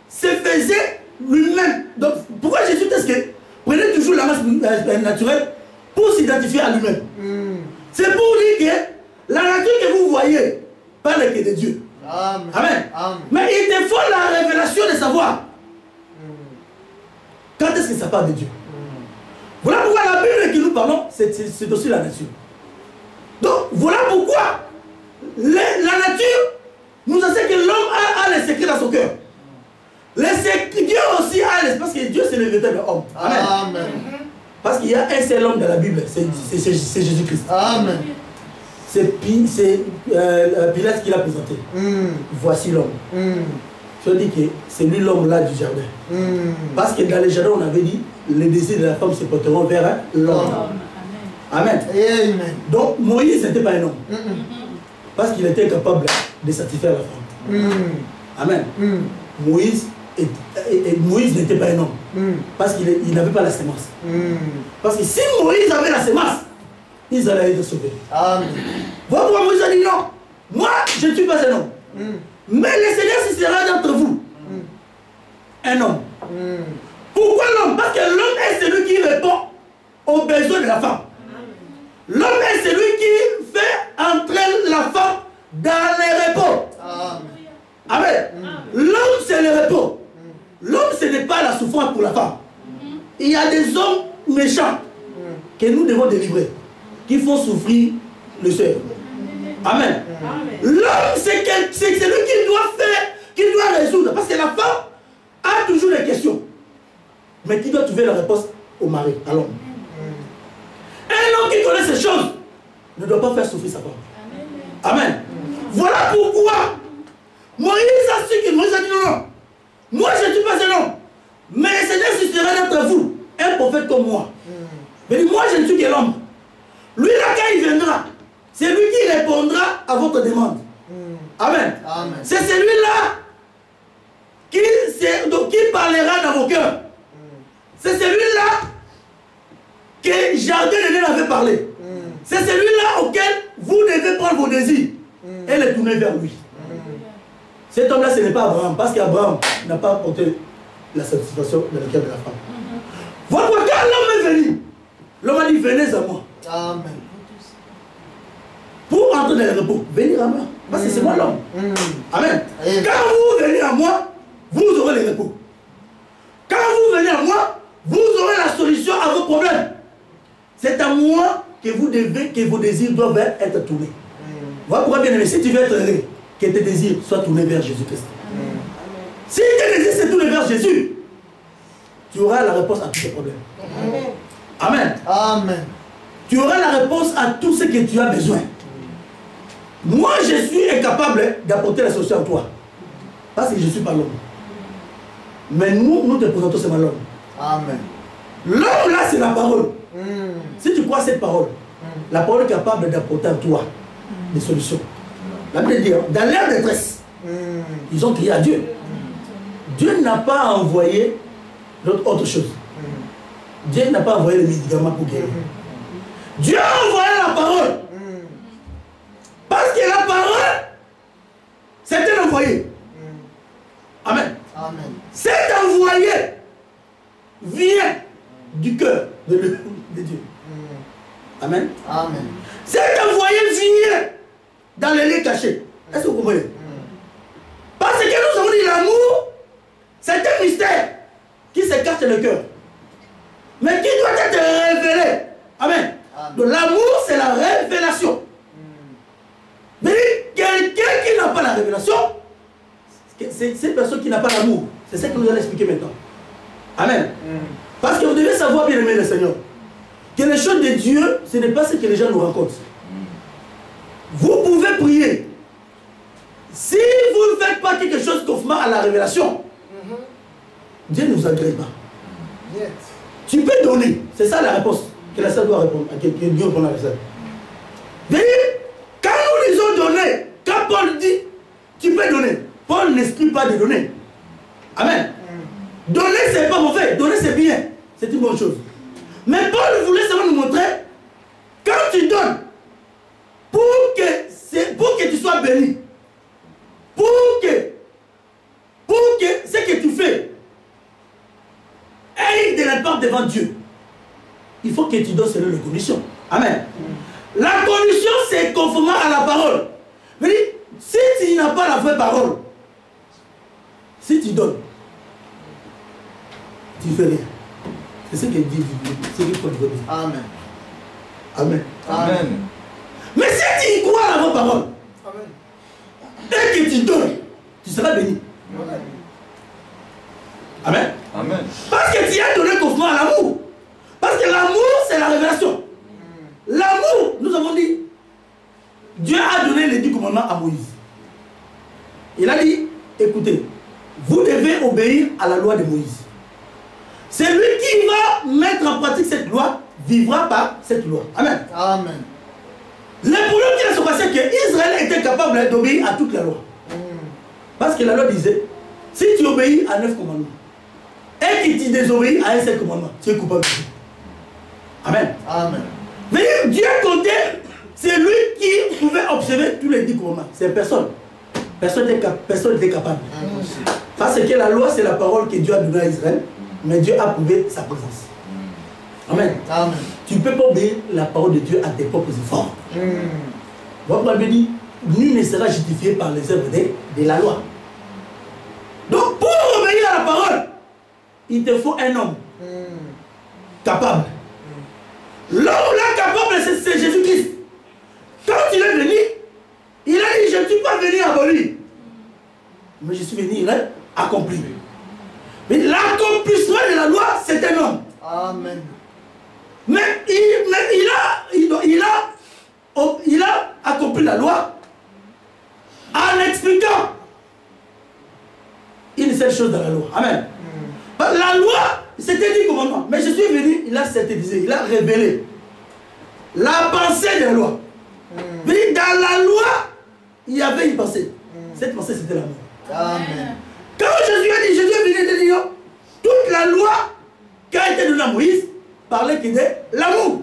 se faisait lui-même? Donc, pourquoi Jésus prenait toujours le langage naturel pour s'identifier à lui-même? C'est pour dire que la nature que vous voyez parle que de Dieu. Amen. Amen. Mais il te faut la révélation de savoir quand est-ce que ça parle de Dieu. Voilà pourquoi la Bible que nous parlons, c'est aussi la nature. Donc, voilà pourquoi la nature nous enseigne que l'homme a les secrets dans son cœur. Dieu aussi a les... Parce que Dieu, c'est le véritable homme. Amen. Amen. Parce qu'il y a un seul homme dans la Bible, c'est Jésus-Christ. Amen. C'est Pilate qui l'a présenté. Voici l'homme. Je dis que c'est lui l'homme là du jardin. Parce que dans le jardin, on avait dit, les désirs de la femme se porteront vers l'homme. Amen. Amen. Donc Moïse n'était pas un homme. Parce qu'il était capable de satisfaire la femme. Amen. Moïse n'était pas un homme. Parce qu'il n'avait pas la sémence. Parce que si Moïse avait la sémence, ils allaient être sauvés. Amen. Voilà pourquoi Moïse a dit non. Moi, je ne suis pas un homme. Mais le Seigneur sera d'entre vous. Un homme. Pourquoi l'homme? Parce que l'homme est celui qui répond aux besoins de la femme. L'homme est celui qui fait entrer la femme dans les repos. Amen. L'homme, c'est le repos. L'homme, ce n'est pas la souffrance pour la femme. Il y a des hommes méchants que nous devons délivrer, qui font souffrir le soeur. Amen. L'homme, c'est celui qui doit faire, qui doit résoudre. Parce que la femme a toujours des questions, mais qui doit trouver la réponse au mari, à l'homme. Un homme qui connaît ces choses ne doit pas faire souffrir sa femme. Amen. Voilà pourquoi Moïse a su que Moïse a dit non, non. Moi je ne suis pas un homme. Mais le Seigneur suscitera d'entre vous un prophète comme moi. Mais moi je ne suis que l'homme. Lui là quand il viendra, c'est lui qui répondra à votre demande. Amen. C'est celui-là qui parlera dans vos cœurs. C'est celui-là que Jardin d'Éden avait parlé. C'est celui-là auquel vous devez prendre vos désirs et les tourner vers lui. Cet homme-là, ce n'est pas Abraham, parce qu'Abraham n'a pas apporté la satisfaction dans le cœur de la femme. Voilà pourquoi quand l'homme est venu, l'homme a dit venez à moi. Amen. Pour entrer dans le repos, venir à moi. Parce que c'est moi l'homme. Amen. Quand vous venez à moi, vous aurez le repos. Quand vous venez à moi, vous aurez la solution à vos problèmes. C'est à moi que vous devez, que vos désirs doivent être tournés. Voilà pourquoi, bien aimé, si tu veux être heureux, que tes désirs soient tournés vers Jésus-Christ. Si tes désirs sont tournés vers Jésus, tu auras la réponse à tous tes problèmes. Amen. Amen. Tu auras la réponse à tout ce que tu as besoin. Moi, je suis incapable d'apporter la solution à toi. Parce que je ne suis pas l'homme. Mais nous te présentons seulement l'homme. Amen. L'homme là, c'est la parole. Si tu crois cette parole, la parole est capable d'apporter à toi des solutions. La Bible dit, dans leur détresse, ils ont crié à Dieu. Dieu n'a pas envoyé autre chose. Dieu n'a pas envoyé les médicaments pour guérir. Dieu a envoyé la parole. Parce que la parole, c'est un envoyé. Amen. Amen. Cet envoyé vient du cœur de Dieu. Amen. Amen. Cet envoyé vient dans les lieux cachés. Est-ce que vous comprenez? Parce que nous avons dit l'amour, c'est un mystère qui se cache dans le cœur. Mais qui doit être révélé. Amen. Donc l'amour, c'est la révélation. Mais quelqu'un qui n'a pas la révélation, c'est cette personne qui n'a pas l'amour. C'est ce que nous allons expliquer maintenant. Amen. Parce que vous devez savoir, bien aimé le Seigneur, que les choses de Dieu, ce n'est pas ce que les gens nous racontent. Vous pouvez prier. Si vous ne faites pas quelque chose conformément à la révélation, Dieu ne vous agrée pas. Tu peux donner. C'est ça la réponse que la sœur doit répondre. Que Dieu répond à la sœur. Quand nous disons donner, quand Paul dit tu peux donner, Paul n'exclut pas de donner. Amen. Donner, c'est pas mauvais. Donner, c'est bien. C'est une bonne chose. Mais Paul voulait seulement nous montrer, quand tu donnes, pour que tu sois béni, pour que ce que tu fais aille de la part devant Dieu, il faut que tu donnes selon les conditions. Amen. La condition, c'est conformément à la parole. Mais si tu n'as pas la vraie parole, si tu donnes, tu fais rien. C'est ce que dit c'est ce qu'il faut dire. Amen. Amen. Amen. Mais si tu crois à la vraie parole, et que tu donnes, tu seras béni. Amen. Amen. Parce que tu as donné conformément à l'amour. Parce que l'amour, c'est la révélation. L'amour, nous avons dit, Dieu a donné les 10 commandements à Moïse. Il a dit, écoutez, vous devez obéir à la loi de Moïse. Celui qui va mettre en pratique cette loi vivra par cette loi. Amen. Amen. Le problème qui s'est passé, c'est qu'Israël était capable d'obéir à toute la loi. Parce que la loi disait, si tu obéis à 9 commandements, et que tu désobéis à un seul commandement, tu es coupable. Amen. Amen. Mais Dieu comptait, c'est lui qui pouvait observer tous les 10 commandements. C'est personne. Personne n'était capable. Parce que la loi, c'est la parole que Dieu a donnée à Israël, mais Dieu a prouvé sa présence. Amen. Amen. Tu ne peux pas obéir la parole de Dieu à tes propres efforts. Votre Bible dit, nul ne sera justifié par les œuvres de la loi. Donc pour obéir à la parole, il te faut un homme capable. L'homme là capable, c'est Jésus-Christ. Quand il est venu, il a dit, je ne suis pas venu abolir, mais je suis venu, il a accompli. Mais l'accomplissement de la loi, c'est un homme. Amen. Mais il a accompli la loi en expliquant une seule chose dans la loi. Amen. La loi, c'était 10 commandements. Mais je suis venu, il a synthétisé, il a révélé la pensée de la loi. Mais dans la loi, il y avait une pensée. Cette pensée, c'était l'amour. Amen. Quand Jésus a dit, Jésus est venu de dire, toute la loi qui a été donnée à Moïse parlait qu'il est l'amour.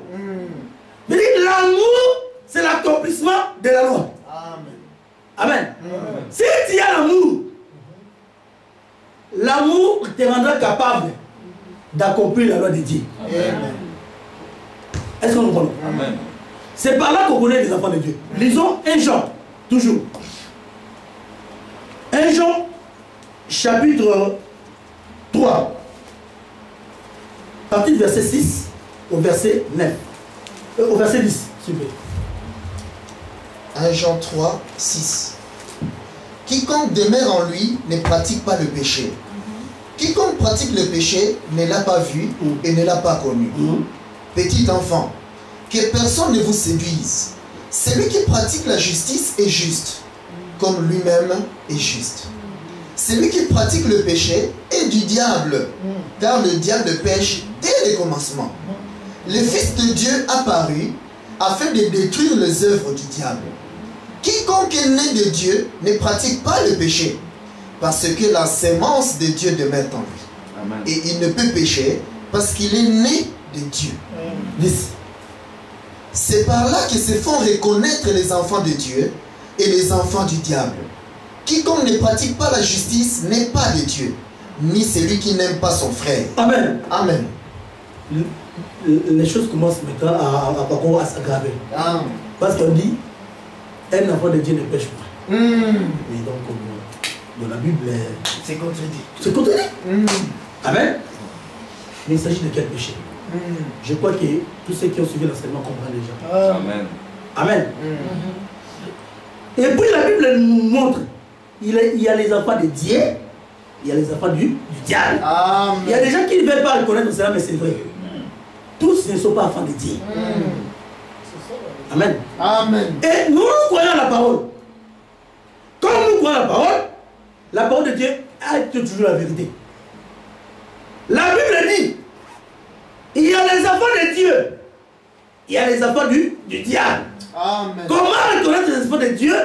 Mais l'amour, c'est l'accomplissement de la loi. Amen. Si tu as l'amour, l'amour te rendra capable d'accomplir la loi de Dieu. Est-ce que nous comprenons? C'est par là qu'on connaît les enfants de Dieu. Lisons 1 Jean, toujours. 1 Jean, chapitre 3, partie du verset 6 au verset 9. Au verset 10, s'il vous plaît. 1 Jean 3, 6. Quiconque demeure en lui ne pratique pas le péché. Quiconque pratique le péché ne l'a pas vu et ne l'a pas connu. Petit enfant, que personne ne vous séduise. celui qui pratique la justice est juste, comme lui-même est juste. Celui qui pratique le péché est du diable, car le diable pêche dès le commencement. Le Fils de Dieu apparut afin de détruire les œuvres du diable. Quiconque est né de Dieu ne pratique pas le péché, parce que la sémence de Dieu demeure en lui. Amen. Et il ne peut pécher parce qu'il est né de Dieu. 10. C'est par là que se font reconnaître les enfants de Dieu et les enfants du diable. Quiconque ne pratique pas la justice n'est pas de Dieu, ni celui qui n'aime pas son frère. Amen. Amen. Les choses commencent maintenant à s'aggraver. Parce qu'on dit, un enfant de Dieu ne pêche pas. Et donc, dans la Bible, C'est contredit. c'est contredit. Amen. Mais il s'agit de quel péché? Je crois que tous ceux qui ont suivi l'enseignement comprennent déjà. Amen. Amen. Et puis la Bible nous montre, il y a les enfants de Dieu, il y a les enfants du diable. Amen. Il y a des gens qui ne veulent pas reconnaître cela, mais c'est vrai. Tous ne sont pas enfants de Dieu. Amen. Amen. Et nous croyons à la parole. Comme nous croyons à la parole de Dieu a été toujours la vérité. La Bible dit, il y a les enfants de Dieu, il y a les enfants du diable. Amen. Comment reconnaître les enfants de Dieu?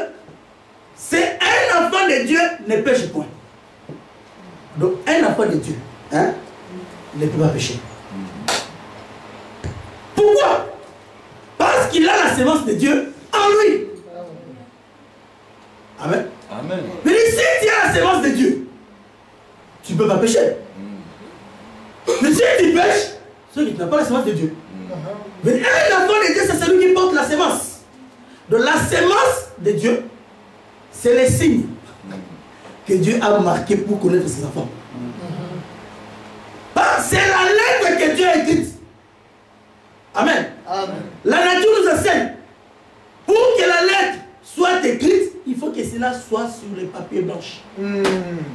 C'est un enfant de Dieu ne pêche point. Donc un enfant de Dieu ne peut pas pécher. Pourquoi? Parce qu'il a la sémence de Dieu en lui. Amen. Amen. Mais si tu as la sémence de Dieu, tu ne peux pas pécher. Mais si tu pêches, c'est que tu n'as pas la sémence de Dieu. Mais un enfant de Dieu, c'est celui qui porte la sémence. Donc la sémence de Dieu, c'est les signes que Dieu a marqués pour connaître ses enfants. C'est la lettre que Dieu a écrite. Amen. Amen. La nature nous enseigne. Pour que la lettre soit écrite, il faut que cela soit sur les papiers blancs.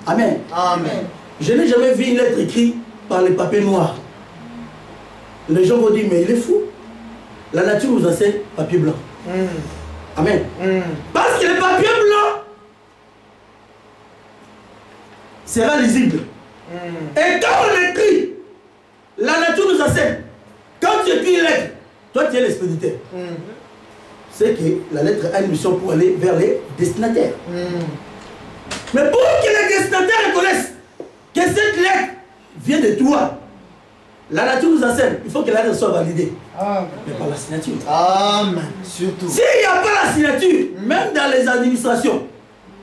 Amen. Amen. Je n'ai jamais vu une lettre écrite par les papiers noirs. Les gens vont dire, mais il est fou. La nature nous enseigne papier blanc. Amen. Parce que le papier blanc sera lisible. Et quand on écrit, la nature nous enseigne. Quand tu écris une lettre, toi tu es l'expéditeur. C'est que la lettre a une mission pour aller vers les destinataires. Mais pour que les destinataires reconnaissent que cette lettre vient de toi, la nature nous enseigne, il faut que la lettre soit validée. Mais par la signature. Amen. Surtout. S'il n'y a pas la signature, même dans les administrations,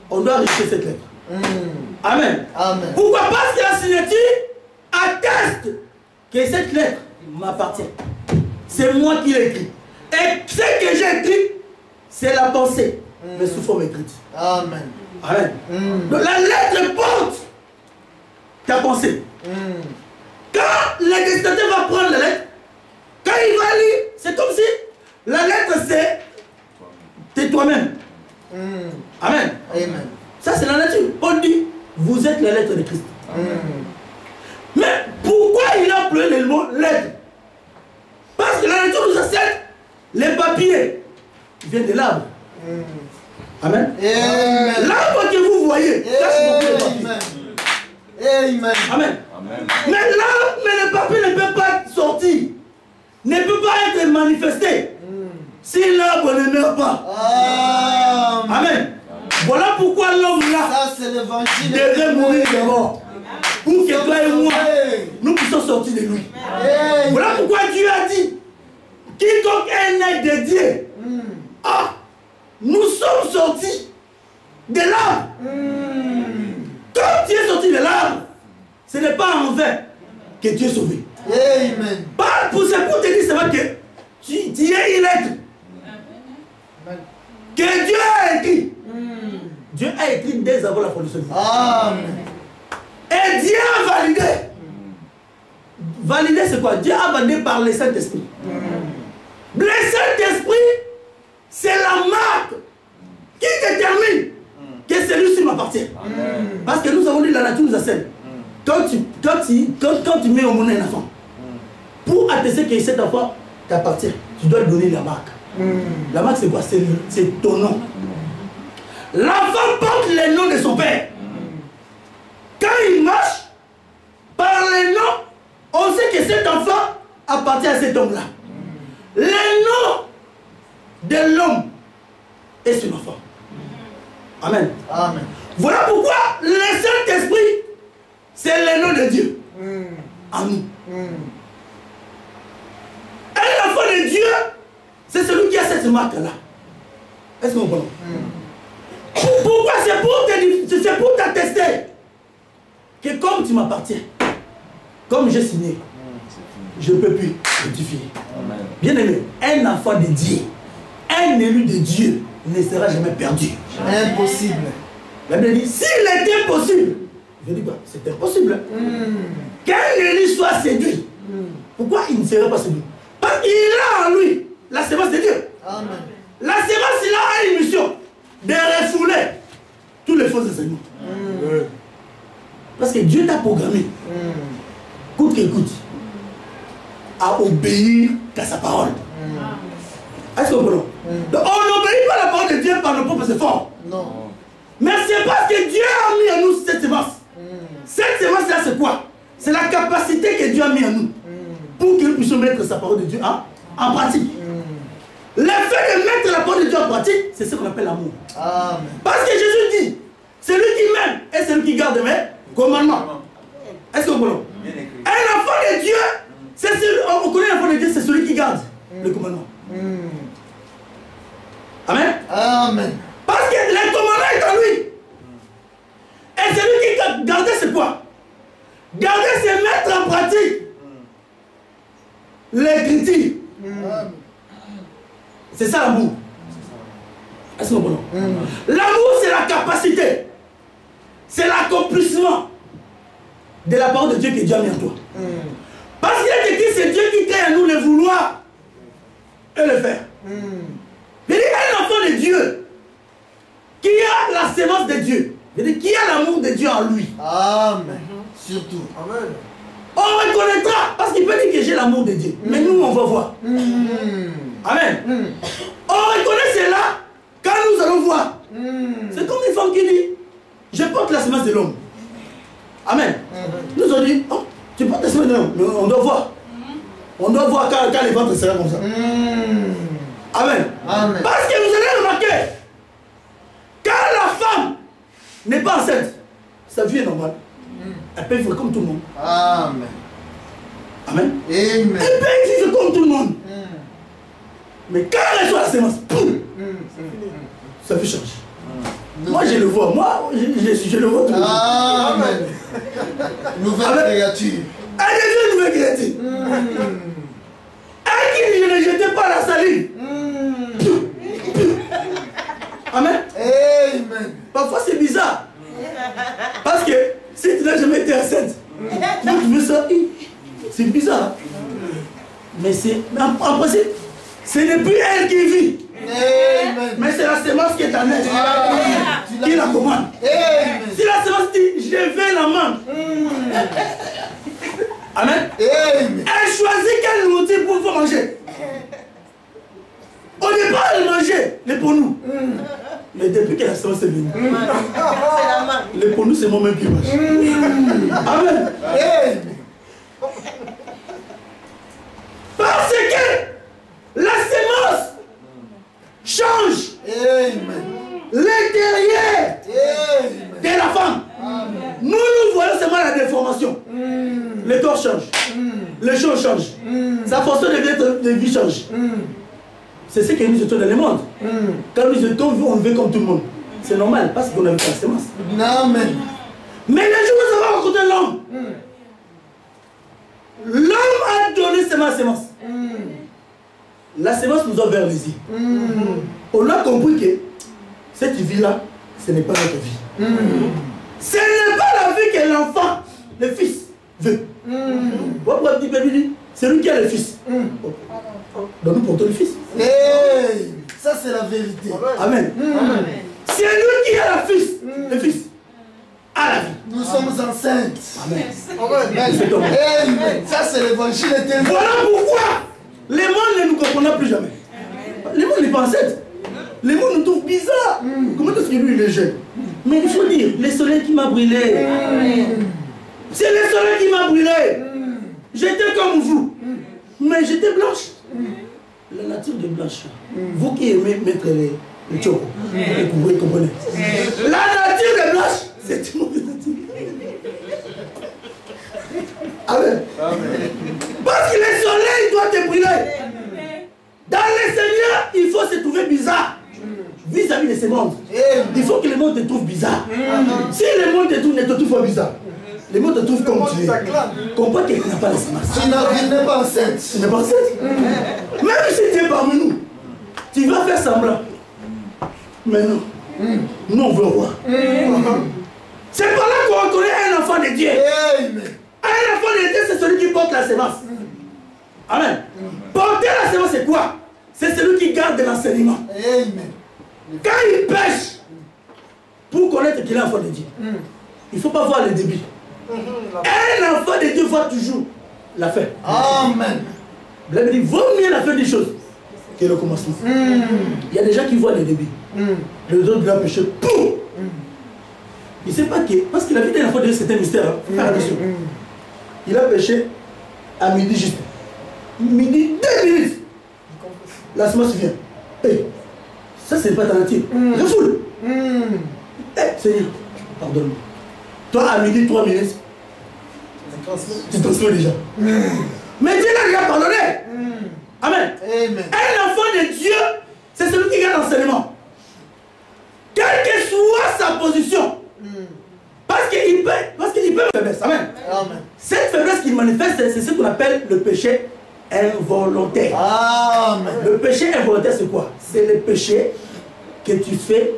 on doit rejeter cette lettre. Amen. Amen. Pourquoi? Parce que la signature atteste que cette lettre m'appartient. C'est moi qui l'ai écrit. Et ce que j'ai écrit, c'est la pensée, mais sous forme écrite. Amen. Amen. Donc la lettre porte ta pensée. Quand le destinataire va prendre la lettre, quand il va lire, c'est comme si la lettre c'est toi-même. Amen. Amen. Ça c'est la nature. On dit, vous êtes la lettre de Christ. Mais pourquoi il a employé le mot lettre? Parce que la nature nous enseigne, les papiers viennent de l'arbre. Amen. L'arbre que vous voyez, cache beaucoup de papiers. Amen. Amen. Amen. Mais l'arbre, mais le papier ne peut pas sortir, ne peut pas être manifesté si l'arbre ne meurt pas. Amen. Voilà pourquoi l'homme là Ça, c'est l'évangile. devrait mourir d'abord. Pour que toi et moi, nous puissions sortir de lui. Voilà pourquoi Dieu a dit, quiconque est né de Dieu, nous sommes sortis de l'arbre. Quand tu es sorti de l'arbre, ce n'est pas en vain que Dieu est sauvé. Amen. Pas pour ça, pour te dire seulement que tu es une lettre que Dieu a écrit. Dieu a écrit dès avant la fondation du monde. Amen. Et Dieu a validé. Validé c'est quoi? Dieu a validé par le Saint-Esprit. Le Saint-Esprit, c'est la marque qui détermine que celui-ci m'appartient. Parce que nous avons dit la nature nous enseigne. Quand tu mets au monde un enfant, pour attester que cet enfant t'appartient, tu dois lui donner la marque. La marque, c'est quoi? C'est ton nom. L'enfant porte les noms de son père. Quand il marche, par les noms, on sait que cet enfant appartient à cet homme-là. Les noms de l'homme est son enfant. Amen. Amen. Voilà pourquoi le Saint-Esprit, c'est le nom de Dieu en nous. Un enfant de Dieu, c'est celui qui a cette marque-là. Est-ce que vous comprenez? Pourquoi? C'est pour t'attester que comme tu m'appartiens, comme j'ai signé, je ne peux plus rectifier. Bien aimé, un enfant de Dieu, un élu de Dieu ne sera jamais perdu. Impossible. La Bible dit, s'il était possible, je dis quoi? C'est impossible. Qu'un élu soit séduit. Pourquoi il ne serait pas séduit? Parce qu'il a en lui la sémence de Dieu. Amen. La sémence, il a une mission de refouler tous les faux enseignements. Parce que Dieu t'a programmé, coûte que coûte, à obéir qu'à sa parole. Est-ce que vous comprenez? Donc on n'obéit pas la parole de Dieu par nos propres efforts. Non. Mais c'est parce que Dieu a mis en nous cette sémence. Cette sémence-là, c'est quoi? C'est la capacité que Dieu a mis en nous pour que nous puissions mettre sa parole de Dieu en pratique. Le fait de mettre la parole de Dieu en pratique, c'est ce qu'on appelle l'amour. Parce que Jésus dit, celui qui m'aime est celui qui garde mes commandements. Est-ce que vous comprenez? Un enfant de Dieu, on connaît l'enfant de Dieu, c'est celui qui garde le commandement. Amen. Amen. Parce que le commandement est en lui. Et celui qui garde, c'est quoi? Garder, c'est mettre en pratique l'écriture. C'est ça l'amour. Est-ce que vous comprenez? L'amour, c'est la capacité. C'est l'accomplissement de la parole de Dieu que Dieu a mis en toi. Parce qu'il est écrit, c'est Dieu qui crée en nous le vouloir et le faire. Il dit, un enfant de Dieu qui a la sémence de Dieu, qui a l'amour de Dieu en lui. Amen. Surtout. Amen. On reconnaîtra, parce qu'il peut dire que j'ai l'amour de Dieu. Mais nous, on va voir. Amen. On reconnaît cela quand nous allons voir. C'est comme une femme qui dit, je porte la sémence de l'homme. Amen. Nous on dit, oh, tu portes la sémence de l'homme. Mais on doit voir. On doit voir quand les ventres seront comme ça. Amen. Amen. Parce que vous allez remarquer, quand la femme n'est pas enceinte, sa vie est normale. Elle peut vivre comme tout le monde. Amen. Amen. Amen. Elle peut vivre comme tout le monde. Mais quand elle reçoit la sémence, sa vie change. Moi je le vois, je le vois tout le monde. Amen. Nouvelle créature. Elle devient une nouvelle créature. Elle qui dit je ne jetais pas la salive. Amen. Amen. Parfois c'est bizarre. Parce que si tu n'as jamais été enceinte, tu veux ça, c'est bizarre. Mais en principe, ce n'est plus elle qui vit. Amen. Mais c'est la sémence qui est en elle. Qui la commande. Amen. Si la sémence dit, je vais la main. Amen. Amen. Elle choisit quelle nourriture pour pouvoir manger. Au départ, elle mangeait les pour nous. Mais depuis que la sémence est venue, les pour nous, c'est moi-même qui mange. Amen. Amen. Parce que la sémence change l'intérieur de la femme. Nous voyons seulement la déformation. Le corps change. Les choses changent. Sa façon de vie change. C'est ce que nous étions dans le monde. Quand nous étions, on vivait comme tout le monde. C'est normal parce qu'on avait pas la sémence. Amen. Mais le jour où nous avons rencontré l'homme, l'homme a donné sa sémence. La sémence nous a ouvert les yeux. On a compris que cette vie-là, ce n'est pas notre vie. Ce n'est pas la vie que l'enfant, le fils, veut. Pourquoi dit c'est lui qui a le fils. Donc nous portons le fils. Hey, ça c'est la vérité. Amen. C'est lui qui a le fils. Le fils a la vie. Nous sommes enceintes. Amen. Amen. Ça c'est l'évangile éternel. Voilà pourquoi les mondes ne nous comprendront plus jamais. Les mots n'est pas ancêtre. Les mots nous trouvent bizarres. Comment est-ce que lui il est jeune? Mais il faut dire, le soleil qui m'a brûlé. C'est le soleil qui m'a brûlé. J'étais comme vous. Mais j'étais blanche. La nature de blanche. Vous qui aimez mettre les choco, vous comprenez. La nature de blanche, c'est une mauvaise nature. Amen. Parce que le soleil doit te brûler. Dans le Seigneur, il faut se trouver bizarre. Vis-à-vis de ce monde. Il faut que le monde te trouve bizarre. Si le monde ne te trouve pas bizarre, le monde te trouve comme tu es. Comprends qu'il n'a pas la semence. Tu n'es pas enceinte. Tu n'es pas enceinte. Même si tu es parmi nous, tu vas faire semblant. Mais non. Nous, on veut voir. C'est par là qu'on reconnaît un enfant de Dieu. Un enfant de Dieu, c'est celui qui porte la semence. Amen. Porter la semence, c'est quoi? C'est celui qui garde de l'enseignement. Quand il pêche, pour connaître qu'il est enfant de Dieu, il ne faut pas voir le début. Un enfant de Dieu voit toujours la fin. Amen. La Bible dit, vaut mieux la fin des choses que le commencement. Il y a des gens qui voient le début. Les autres doivent pécher. Poum! Il ne sait pas que, parce que la vie d'un enfant de Dieu, c'est un mystère. Hein? Faut faire attention. Il a péché à midi juste. Midi, 2 minutes. La semence vient. Hey, ça, c'est pas ta nature. Refoule. Hey, Seigneur, pardonne-moi. Toi, à midi, 3 minutes, tu transmets déjà. Mais Dieu l'a déjà pardonné. Amen. Un enfant de Dieu, c'est celui qui garde l'enseignement. Quelle que soit sa position. Parce qu'il peut faiblesse. Amen. Cette faiblesse qu'il manifeste, c'est ce qu'on appelle le péché involontaire. Amen. Le péché involontaire, c'est quoi? C'est le péché que tu fais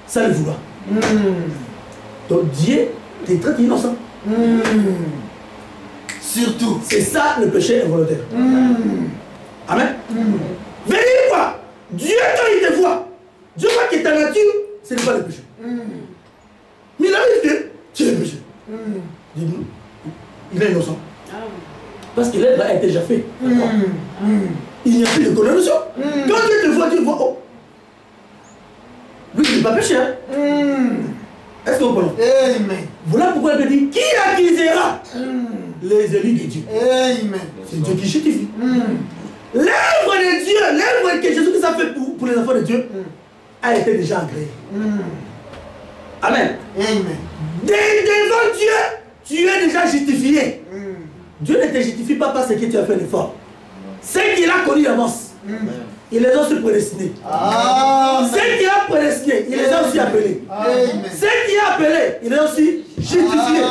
sans le vouloir. Donc Dieu te traite innocent. Surtout. C'est ça le péché involontaire. Amen. Venez quoi? Dieu, quand il te voit, Dieu voit que ta nature, ce n'est pas le péché. Mais il arrive que tu es le péché. Dis-nous, il est innocent. Parce que l'œuvre a été déjà fait. Il n'y a plus de condamnation. Quand Dieu te voit, Dieu voit, oh, lui, il n'est pas péché. Est-ce que vous comprenez? Voilà pourquoi il dit, qui accusera les élus de Dieu? C'est Dieu qui justifie. L'œuvre de Dieu, l'œuvre que Jésus a fait pour les enfants de Dieu, a été déjà agréée. Amen. Devant Dieu, tu es déjà justifié. Dieu ne te justifie pas parce que tu as fait l'effort. C'est qu'il a connu d'avance. Il les a aussi prédestinés. C'est qu'il a prédestinés, il les a aussi appelés. C'est qu'il a appelés, il les a aussi justifiés.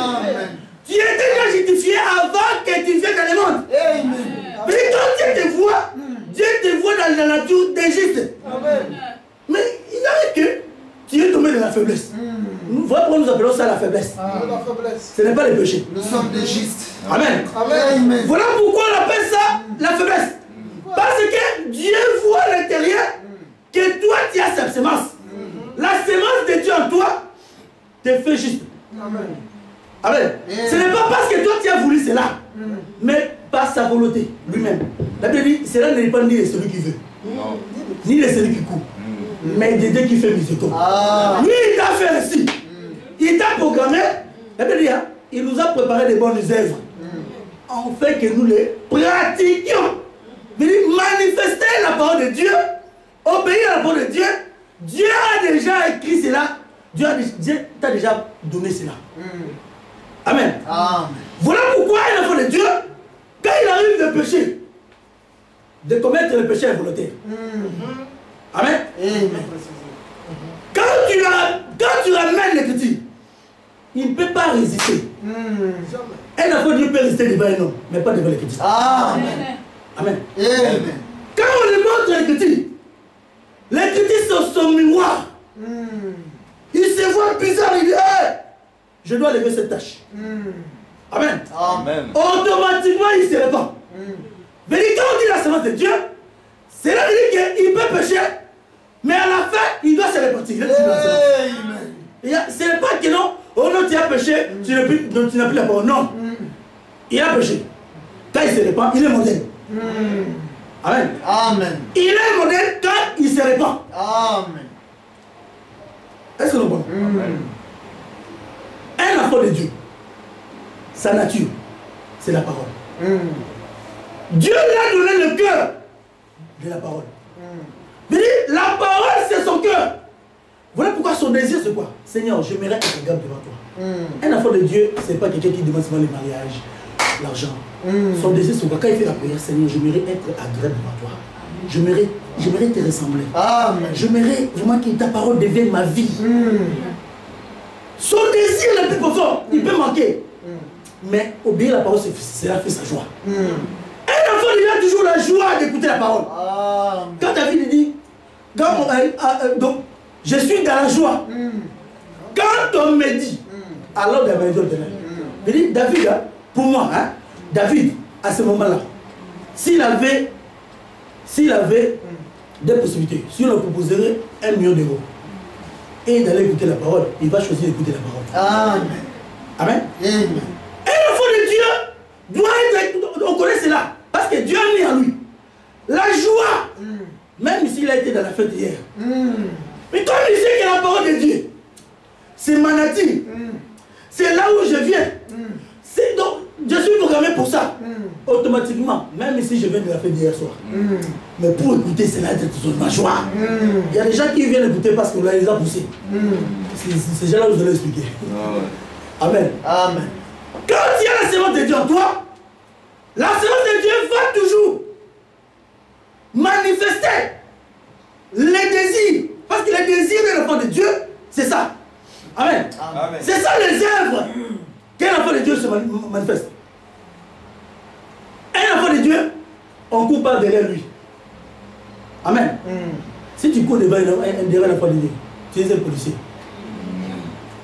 Tu es déjà justifié avant que tu viennes dans le monde. Mais quand Dieu te voit dans la nature des justes. Mais il arrive que tu es tombé dans la faiblesse. Voilà pourquoi nous appelons ça la faiblesse. Ce n'est pas le péché. Nous sommes des justes. Amen. Voilà pourquoi on appelle ça la faiblesse. Parce que Dieu voit à l'intérieur que toi tu as cette semence. La semence de Dieu en toi te fait juste. Amen. Ce n'est pas parce que toi tu as voulu cela, mais par sa volonté lui-même. La Bible dit, cela n'est pas ni de celui qui veut, ni de celui qui court, mais de Dieu qui fait miséricorde. Lui, il t'a fait ainsi. Il t'a programmé. La Bible dit, il nous a préparé des bonnes œuvres. En fait que nous les pratiquions. Il dit, manifester la parole de Dieu, obéir à la parole de Dieu. Dieu a déjà écrit cela. Dieu t'a déjà donné cela. Amen. Voilà pourquoi un enfant de Dieu, quand il arrive de pécher, de commettre le péché involontaire. Amen. Quand tu ramènes l'écriture, il ne peut pas résister. Un enfant de Dieu peut résister devant un homme, mais pas devant l'écriture. Amen. Quand on lui montre l'écriture, l'écriture c'est son miroir. Il se voit bizarre, il dit, hey, je dois lever cette tâche. Amen. Automatiquement, il se répand. Mais quand on dit la semence de Dieu, c'est là qu'il peut pécher, mais à la fin, il doit se repentir. Ce n'est pas que non, oh non, tu as péché, tu n'as plus la parole. Non. Il a péché. Quand il se répand, il est modèle. Amen. Amen. Il est un modèle quand il se répand. Amen. Est-ce que nous comprenons? Un enfant de Dieu, sa nature, c'est la parole. Dieu lui a donné le cœur de la parole. Il dit, la parole c'est son cœur. Voilà pourquoi son désir c'est quoi? Seigneur, j'aimerais être agréable devant toi. Un enfant de Dieu, c'est pas quelqu'un qui demande seulement le mariage, l'argent. Son désir c'est quoi? Quand il fait la prière, Seigneur, j'aimerais être agréable devant toi. J'aimerais te ressembler. Amen. J'aimerais vraiment que ta parole devienne ma vie. Son désir le plus profond, il peut manquer. Mais obéir à la parole, c'est là fait sa joie. Un enfant, il a toujours la joie d'écouter la parole. Quand David dit, donc, je suis dans la joie. Quand on me dit, alors la maison de il dit, David, pour moi, David, à ce moment-là, s'il avait des possibilités, si on lui proposerait 1 million d'euros, et d'aller écouter la parole, il va choisir d'écouter la parole. Amen. Amen. Un enfant de Dieu doit être, on connaît cela, parce que Dieu a mis en lui la joie, même s'il a été dans la fête hier. Mais comme il sait que la parole de Dieu, c'est ma nature, c'est là où je viens, donc je suis programmé pour ça. Automatiquement, même si je viens de la fête d'hier soir, mais pour écouter, c'est là ma joie. Il y a des gens qui viennent écouter parce qu'on les a poussés. C'est déjà là où je vais l'expliquer. Amen. Amen. Quand il y a la sémence de Dieu en toi, la sémence de Dieu va toujours manifester les désirs. Parce que les désirs de l'enfant de Dieu, c'est ça. Amen. Amen. C'est ça les œuvres qu'un enfant de Dieu se manifeste. Un enfant de Dieu, on ne court pas derrière lui. Amen. Si tu cours derrière un enfant de Dieu, tu es un policier.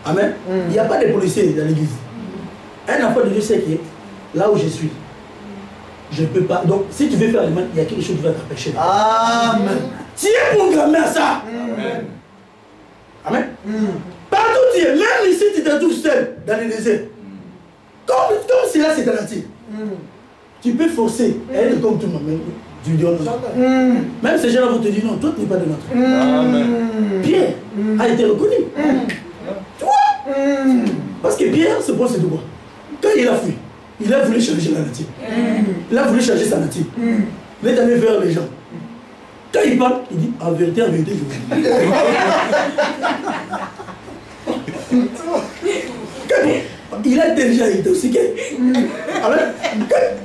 Amen. Il n'y a pas de policiers dans l'église. Un enfant de Dieu sait que là où je suis, je ne peux pas. Donc, si tu veux faire le mal, il y a quelque chose qui va t'empêcher. Amen. Tu es programmé à ça. Amen. Amen. Partout tu es, même ici tu te trouves seul dans le désert. Comme si là c'est ta nature. Tu peux forcer à être comme tout le monde. Tu dis non. Même ces gens-là vont te dire non, toi tu n'es pas de notre. Amen. Pierre a été reconnu. Toi. Parce que Pierre se pose de quoi? Quand il a fui, il a voulu changer la nature. Il a voulu changer sa nature. Il est allé vers les gens. Quand il parle, il dit en vérité, je vous dis. Il a déjà été aussi intoxiqué.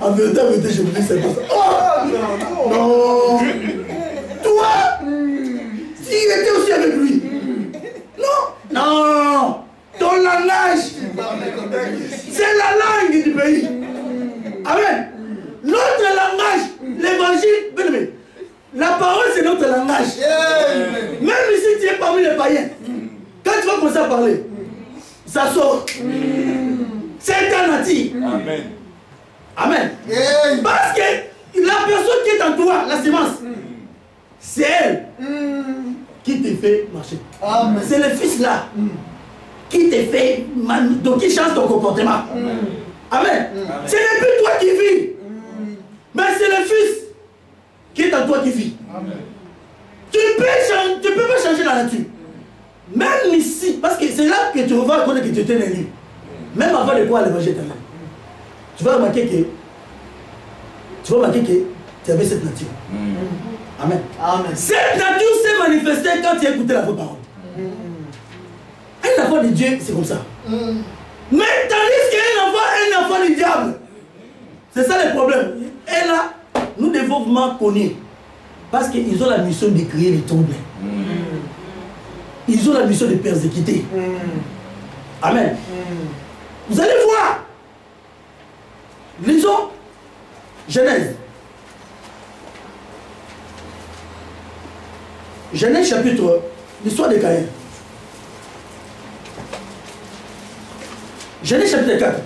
En vérité, je vous dis, c'est pas ça. Oh non. Toi, s'il était aussi avec lui. Non. Non. Ton langage, c'est la langue du pays. Amen. Notre langage, l'évangile, bien aimé. La parole, c'est notre langage. Même si tu es parmi les païens, quand tu vas commencer à parler, ça sort. C'est ta nature. Amen. Amen. Parce que la personne qui est en toi, la sémence, c'est elle qui te fait marcher. C'est le fils là qui te fait, donc qui change ton comportement. Amen. Ce n'est plus toi qui vis, mais c'est le fils qui est en toi qui vit. Amen. Tu peux pas changer la nature. Même ici, parce que c'est là que tu vas reconnaître que tu étais élu. Même avant de croire l'évangile, tu vas remarquer que tu avais cette nature. Amen. Amen. Cette nature s'est manifestée quand tu as écouté la vraie parole. Un enfant de Dieu, c'est comme ça. Mais tandis qu'un enfant du diable, c'est ça le problème. Et là, nous devons vraiment connaître. Parce qu'ils ont la mission de créer les troubles. Ils ont la mission de persécuter. Amen. Vous allez voir. Lisons Genèse. Genèse chapitre, l'histoire de Caïn. Genèse chapitre 4.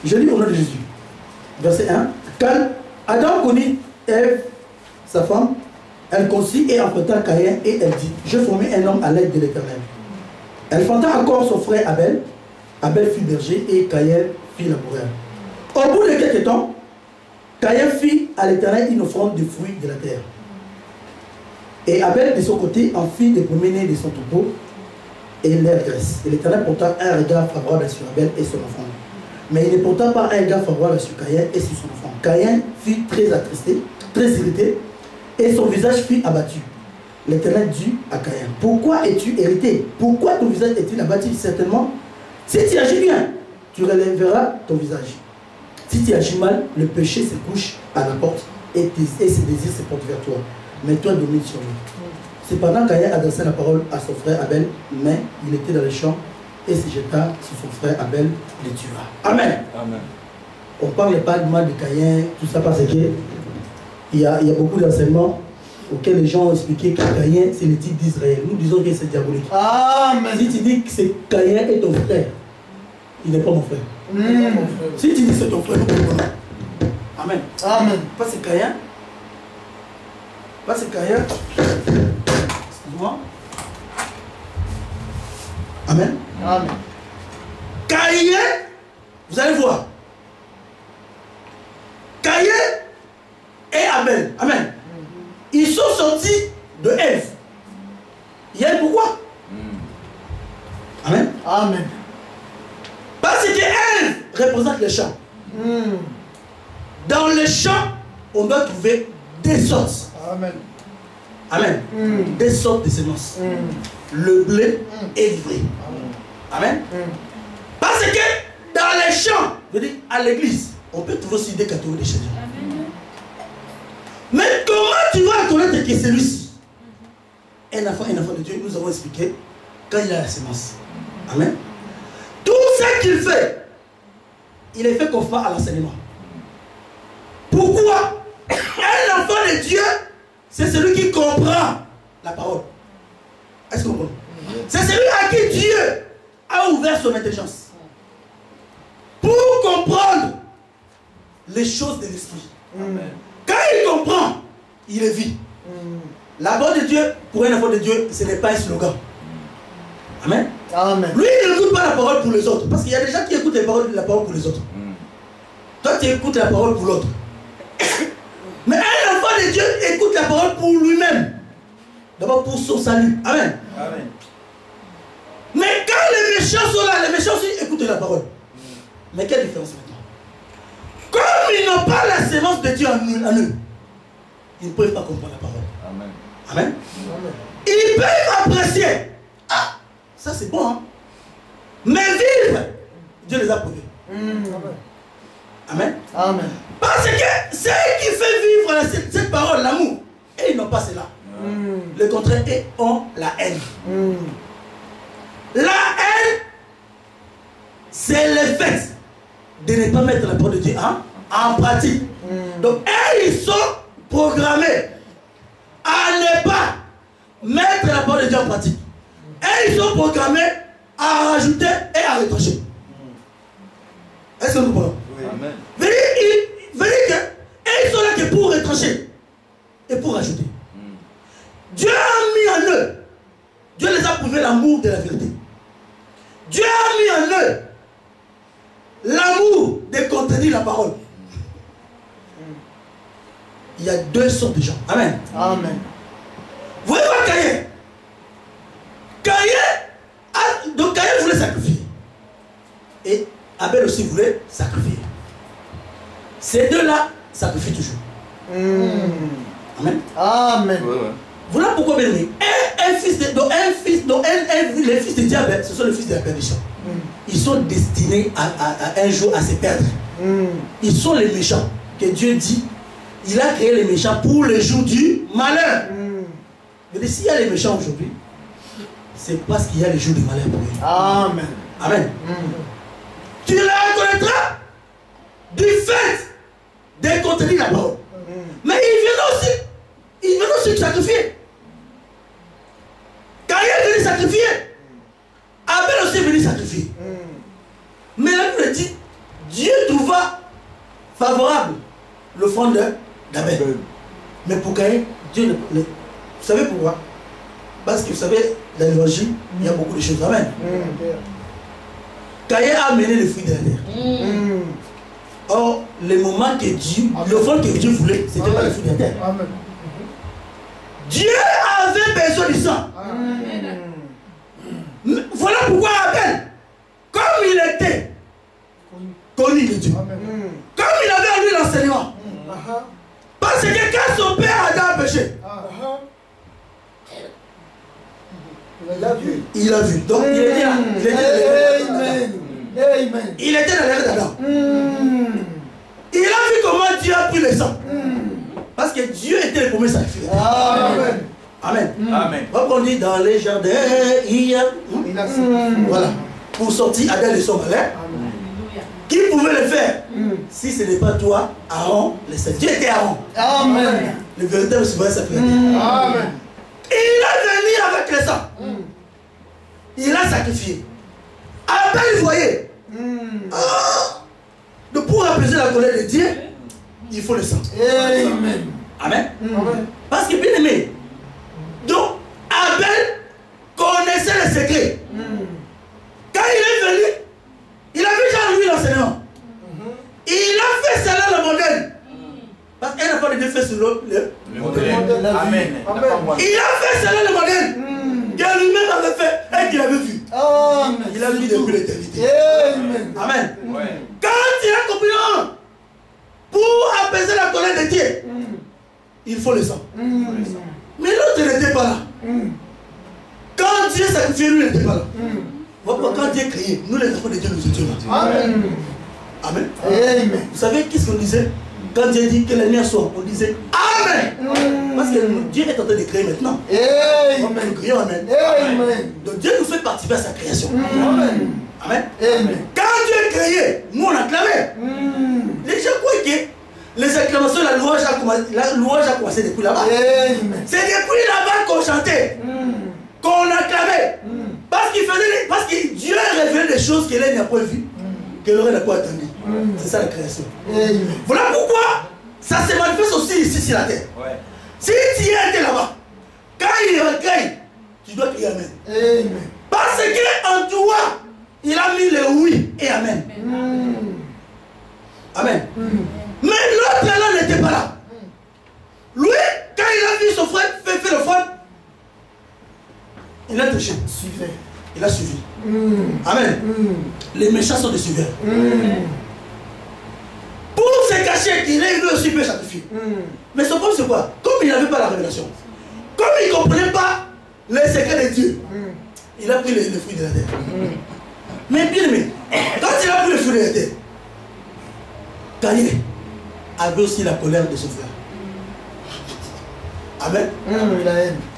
Je lis au nom de Jésus. Verset 1. Quand Adam connut Ève, sa femme, elle conçut et enfanta Caïn et elle dit, je formai un homme à l'aide de l'Éternel. Elle enfanta encore son frère Abel. Abel fut berger et Caïn fit laboureur. Au bout de quelques temps, Caïn fit à l'Éternel une offrande de fruits de la terre. Et Abel, de son côté, en fit des premiers-nés de son troupeau et leur graisse. Et l'Éternel porta un regard favorable sur Abel et son offrande. Mais il ne porta pas un regard favorable sur Caïn et sur son offrande. Caïn fut très attristé, très irrité, et son visage fut abattu. L'Éternel dit à Caïn, pourquoi es-tu irrité? Pourquoi ton visage est-il abattu? Certainement, si tu agis bien, tu relèveras ton visage. Si tu agis mal, le péché se couche à la porte et ses désirs se portent vers toi. Mais toi domine sur lui. Cependant, Caïn adressait la parole à son frère Abel, mais il était dans les champs et se jeta sur son frère Abel, le tua. Amen. Amen. On ne parle pas du mal de Caïn, tout ça parce que il y a beaucoup d'enseignements auxquels les gens ont expliqué que Caïn c'est le type d'Israël. Nous disons que c'est diabolique. Amen. Si tu dis que c'est Caïn et ton frère, il n'est pas mon frère. Si tu dis que c'est ton frère, nous comprenons. Amen. Amen. Pas c'est Caïn. Pas c'est Caïn. Excuse-moi. Amen. Amen. Caïn, vous allez voir. Caïn et Abel. Amen. Ils sont sortis de Ève. Il y a pourquoi? Amen. Amen. Parce que Ève représente les champs. Dans les champs, on doit trouver des sortes. Amen. Amen. Des sortes de semences. Le blé et l'ivraie. Amen. Parce que dans les champs, je veux dire, à l'église, on peut trouver aussi des catégories de chrétiens. Mais comment tu vas reconnaître que celui-ci, un enfant de Dieu, nous avons expliqué, quand il a la semence. Amen. Tout ce qu'il fait, il est fait conforme à l'enseignement. Pourquoi? Un enfant de Dieu, c'est celui qui comprend la parole. Est-ce qu'on comprend? C'est celui à qui Dieu a ouvert son intelligence pour comprendre les choses de l'esprit. Quand il comprend, il est vie. La parole de Dieu, pour un enfant de Dieu, ce n'est pas un slogan. Amen. Amen. Lui, il n'écoute pas la parole pour les autres. Parce qu'il y a des gens qui écoutent la parole pour les autres. Toi, tu écoutes la parole pour l'autre. Mais un enfant de Dieu écoute la parole pour lui-même. D'abord pour son salut. Amen. Amen. Mais quand les méchants sont là, les méchants aussi écoutent la parole. Mais quelle différence maintenant? Comme ils n'ont pas la sémence de Dieu en eux, ils ne peuvent pas comprendre la parole. Amen. Amen. Ils peuvent apprécier. Ah, ça c'est bon. Hein? Mais vivre, Dieu les a prouvés. Amen. Amen. Parce que c'est qui fait vivre cette parole, l'amour. Et ils n'ont pas cela. Le contraire, ils ont la haine. La haine, c'est le fait de ne pas mettre la parole de Dieu en pratique. Donc, ils sont programmés à ne pas mettre la parole de Dieu en pratique. Et ils sont programmés à rajouter et à retrancher. Est-ce que vous comprenez? Amen. Ils sont là que pour retrancher et pour rajouter. Dieu a mis en eux, Dieu les a prouvé l'amour de la vérité. Dieu a mis en eux l'amour de contenir la parole. Il y a deux sortes de gens. Amen. Amen. Vous voyez voir Caïn. Donc Caïn voulait sacrifier. Et Abel aussi voulait sacrifier. Ces deux-là sacrifient toujours. Amen. Amen. Voilà pourquoi, bien aimé, les fils de diable, ce sont les fils de la perdition. Ils sont destinés à un jour à se perdre. Ils sont les méchants. Que Dieu dit, il a créé les méchants pour le jour du malheur. Mais s'il y a les méchants aujourd'hui, c'est parce qu'il y a les jours du malheur pour eux. Amen. Amen. Tu les reconnaîtras du fait de contenir la parole. Mais ils viennent aussi sacrifier. Caïn est venu sacrifier. Abel aussi est venu sacrifier. Mais la Bible dit, Dieu trouva favorable l'offrande d'Abel. Mais pour Caïn, Dieu ne... Vous savez pourquoi? Parce que vous savez, dans l'évangile, il y a beaucoup de choses. Amen. Caïn a mené le fruit de la terre. Or, le moment que Dieu, l'offrande que Dieu voulait, c'était pas le fruit de la terre. Amen. Dieu avait besoin du sang. Voilà pourquoi Abel, comme il était connu de Dieu, comme il avait en lui l'enseignement, parce que quand son père Adam a péché, il a vu. Donc il était là. Il était dans l'ère d'Adam. Il a vu comment Dieu a pris le sang. Parce que Dieu était le premier sacrificateur. Amen. Amen. Amen. On dit dans les jardins, il y a. Voilà. Pour sortir Adam de son malheur. Qui pouvait le faire si ce n'est pas toi, Aaron, le Seigneur. Dieu était Aaron. Amen. Le véritable souverain sacrificateur. Amen. Il est venu avec le sang. Il a sacrifié. Abel, vous voyez. Donc pour apaiser la colère de Dieu, il faut le sang. Amen. Amen. Parce que bien aimé, donc Abel connaissait le secret. Quand il est venu, il avait déjà lui l'enseignement. Il a fait cela le modèle. Parce qu'il n'a pas de Dieu fait sur le modèle. Amen. Il a fait cela le modèle. Que lui-même avait fait et qu'il avait vu. Il a vu depuis l'éternité. Amen. Quand il a compris, pour apaiser la colère de Dieu, il faut le sang. Mais l'autre n'était pas là. Quand Dieu sacrifiait, lui n'était pas là. Quand Dieu créait, nous les enfants de Dieu, nous étions là. Amen. Amen. Vous savez qu'est-ce qu'on disait? Quand Dieu dit que la lumière soit, on disait Amen. Parce que Dieu est en train de créer maintenant. Nous crions Amen. Donc Dieu nous fait participer à sa création. Amen. Amen. Quand Dieu créait, nous on acclamait. Les gens croient que les acclamations, la louange a commencé depuis là-bas. C'est depuis là-bas qu'on chantait, qu'on acclamait. Parce que Dieu a révélé des choses que l'homme n'a pas vues, que l'oreille n'a pas entendues. C'est ça la création. Voilà pourquoi ça se manifeste aussi ici sur la terre. Si tu étais là-bas, quand il recueille, tu dois crier Amen. Parce qu'en toi, il a mis le oui et Amen. Amen. Mais l'autre là n'était pas là. Lui, quand il a vu son frère faire le front, il a touché. Il a suivi. Amen. Les méchants sont des suiveurs. Pour se cacher qu'il est lui aussi peut sacrifier. Mais son problème c'est quoi? Comme il n'avait pas la révélation, comme il ne comprenait pas les secrets de Dieu, il a pris les fruits de la terre. Mais bien aimé, quand il a pris les fruits de la terre, Caïn avait aussi la colère de son frère. Amen.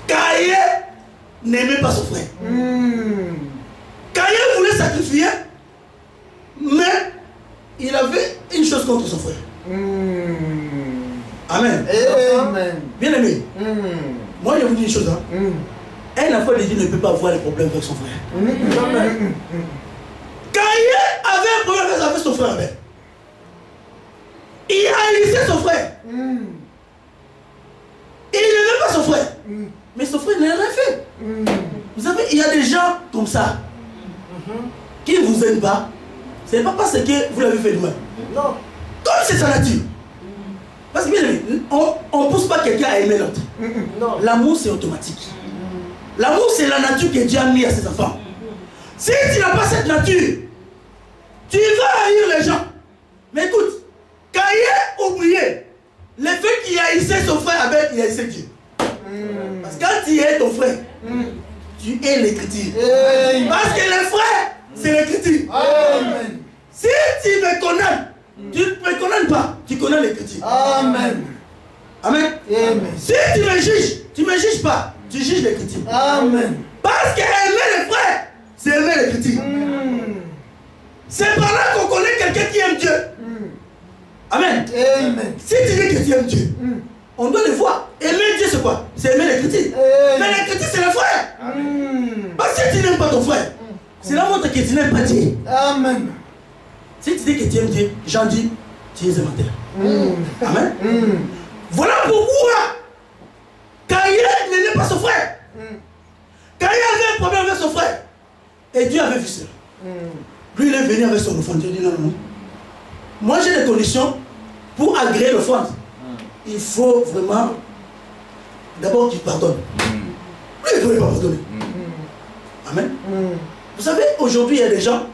Caïn n'aimait pas son frère. Caïn voulait sacrifier, mais il avait une chose contre son frère. Amen. Bien aimé, moi je vous dis une chose. Un enfant de Dieu ne peut pas voir les problèmes avec son frère. Caïn avait un problème avec son frère Abel. Il haïssait son frère. Il n'aimait pas son frère. Mais son frère n'a rien fait. Vous savez, il y a des gens comme ça qui ne vous aiment pas. Ce n'est pas parce que vous l'avez fait de mal. Non. Comme c'est sa nature. Parce que bien aimé, on ne pousse pas quelqu'un à aimer l'autre. L'amour c'est automatique. L'amour c'est la nature que Dieu a mis à ses enfants. Si tu n'as pas cette nature, tu vas haïr les gens. Mais écoute, Caïn oubliait le fait qu'il haïssait son frère Abel, il haïssait Dieu. Parce que quand tu hais ton frère, tu hais l'écriture. Parce que les frères, c'est l'écriture. Si tu me condamnes, tu ne me condamnes pas, tu connais l'écriture. Amen. Amen. Si tu me juges pas, tu juges l'écriture. Amen. Parce que aimer les frères, c'est aimer l'écriture. C'est par là qu'on connaît quelqu'un qui aime Dieu. Amen. Si tu dis que tu aimes Dieu, on doit le voir. Aimer Dieu, c'est quoi? C'est aimer l'écriture. Mais l'écriture, c'est le frère. Parce que si tu n'aimes pas ton frère, c'est la montre que tu n'aimes pas Dieu. Amen. Si tu dis que tu aimes Dieu, Jean dit, tu es un menteur. Amen. Voilà pourquoi Caïn n'aimait pas son frère. Caïn avait un problème avec son frère. Et Dieu avait vu cela. Lui, il est venu avec son enfant. Dieu dit non, non. Moi, j'ai des conditions pour agréer l'offrande, il faut vraiment d'abord qu'il pardonne. Lui, il ne pouvait pas pardonner. Amen. Vous savez, aujourd'hui, il y a des gens,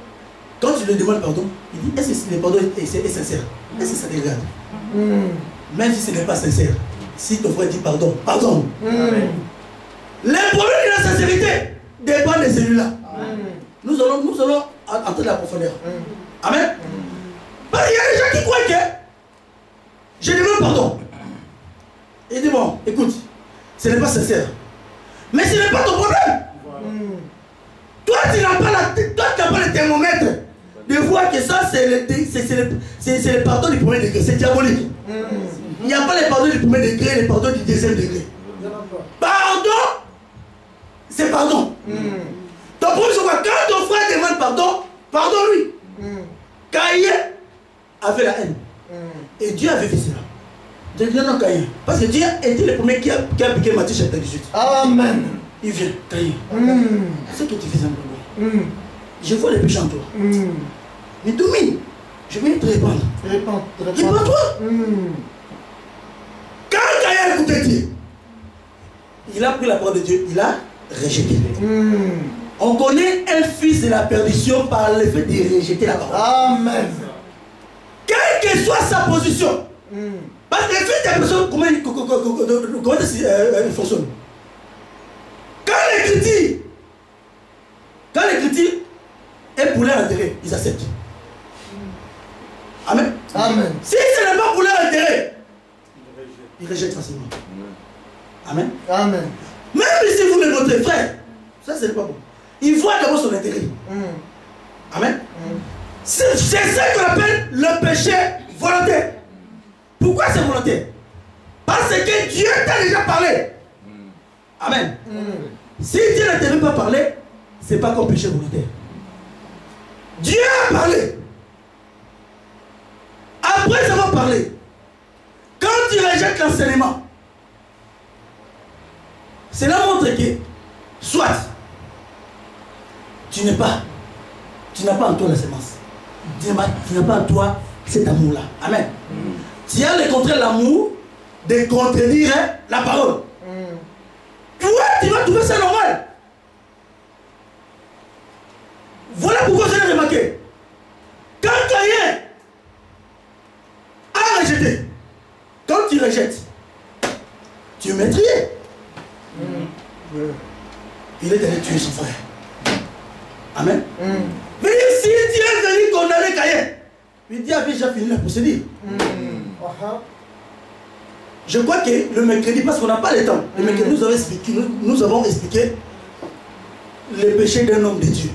quand tu leur demandes pardon, ils disent, est-ce que le pardon est sincère? Est-ce que ça dégrade? Même si ce n'est pas sincère. Si ton frère dit pardon, pardon. Les problèmes de la sincérité dépendent de celui-là. Nous allons entrer dans la profondeur. Amen. Parce qu'il y a des gens qui croient que je demande pardon. Il dit bon, écoute, ce n'est pas sincère. Mais ce n'est pas ton problème. Toi, tu n'as pas le thermomètre de voir que ça, c'est le pardon du premier degré. C'est diabolique. Il n'y a pas le pardon du premier degré et le pardon du deuxième degré. Pardon, c'est pardon. Donc, pour ce quoi, quand ton frère demande pardon, pardonne-lui. Caïn avait la haine. Et Dieu avait fait cela. Dieu dit non, Caïn. Parce que Dieu était le premier qui a piqué Matthieu chapitre 18. Amen. Il vient, Caïn. C'est ce que tu fais simplement. Je vois les péchés en toi. Mais domine. Je vais te répandre. Répands-toi. Quand Caïn a écouté Dieu, il a pris la parole de Dieu, il a rejeté. On connaît un fils de la perdition par le fait de rejeter la parole. Amen. Quelle que soit sa position. Parce que le fils de la personne, comment il fonctionne? Quand les critiques est pour leur intérêt, ils acceptent. Amen. Amen. Si ce n'est pas pour leur intérêt, ils rejettent facilement. Amen. Amen. Même si vous me votre frère, ça c'est pas bon. Il voit d'abord son intérêt. Amen. C'est ça qu'on appelle le péché volontaire. Pourquoi c'est volontaire? Parce que Dieu t'a déjà parlé. Amen. Si Dieu ne t'a même pas parlé, ce n'est pas comme péché volontaire. Dieu a parlé. Après avoir parlé, quand tu rejettes l'enseignement, cela montre que soit tu n'as pas en toi la sémence. Tu n'as pas en toi cet amour-là. Amen. Tu as le contraire l'amour de contredire la parole. Toi, tu vas trouver ça normal. Voilà pourquoi je l'ai remarqué. Quand Caïn a rejeté, quand tu rejettes, tu es meurtrier. Il est allé tuer son frère. Amen. Mais si tu es venu condamner Caïn, il dit avait déjà fini la procédure. Je crois que le mercredi, parce qu'on n'a pas le temps, le mercredi nous avons expliqué le péché d'un homme de Dieu.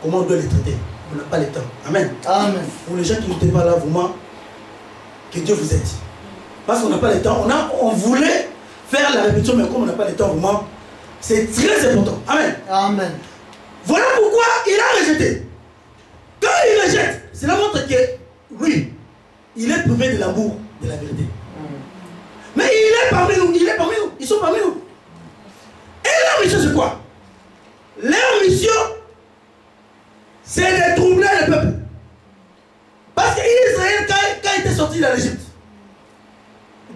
Comment on doit les traiter. On n'a pas le temps. Amen. Amen. Pour les gens qui n'étaient pas là, vraiment, que Dieu vous aide. Parce qu'on n'a pas le temps. On voulait faire la répétition, mais comme on n'a pas le temps, vraiment, c'est très important. Amen. Amen. Voilà pourquoi il a rejeté. Quand il rejette, cela montre que lui, il est privé de l'amour de la vérité. Mais il est parmi nous, ils sont parmi nous. Et leur mission c'est quoi? Leur mission c'est de troubler le peuple. Parce qu'Israël, quand il était sorti de l'Égypte,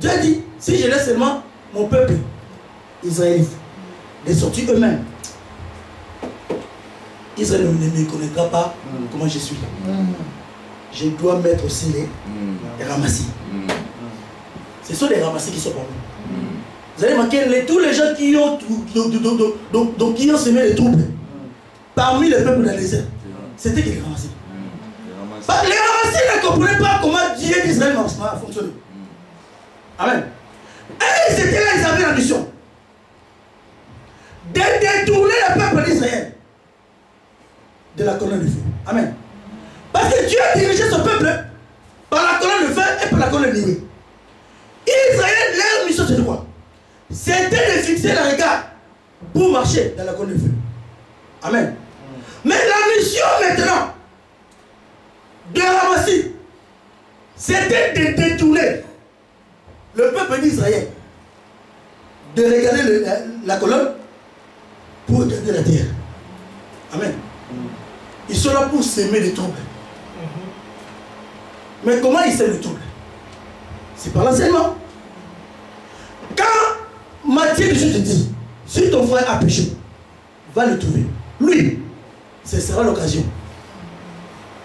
Dieu a dit, si je laisse seulement mon peuple israélite de sortir eux-mêmes, Israël ne me connaîtra pas comment je suis. Je dois mettre aussi les ramassis. Ce sont les ramassis qui sont parmi nous. Vous allez remarquer tous les gens qui ont semé les troubles parmi le peuple dans le désert, c'était les ramassis. Les ramassis ne comprenaient pas comment Dieu d'Israël a fonctionné. Amen. Et ils étaient là, ils avaient la mission de détourner le peuple d'Israël de la colonne de feu. Amen. Parce que Dieu a dirigé son peuple par la colonne de feu et par la colonne de nuée. Israël, leur mission c'est quoi? C'était de fixer le regard pour marcher dans la colonne de feu. Amen. Mais la mission maintenant de Ramassi, c'était de détourner le peuple d'Israël, de regarder la colonne pour regarder la terre. Amen. Ils sont là pour s'aimer les troubles. Mais comment ils s'aiment les troubles? C'est par l'enseignement. Quand Matthieu de Dieu te dit, si ton frère a péché, va le trouver. Lui, ce sera l'occasion.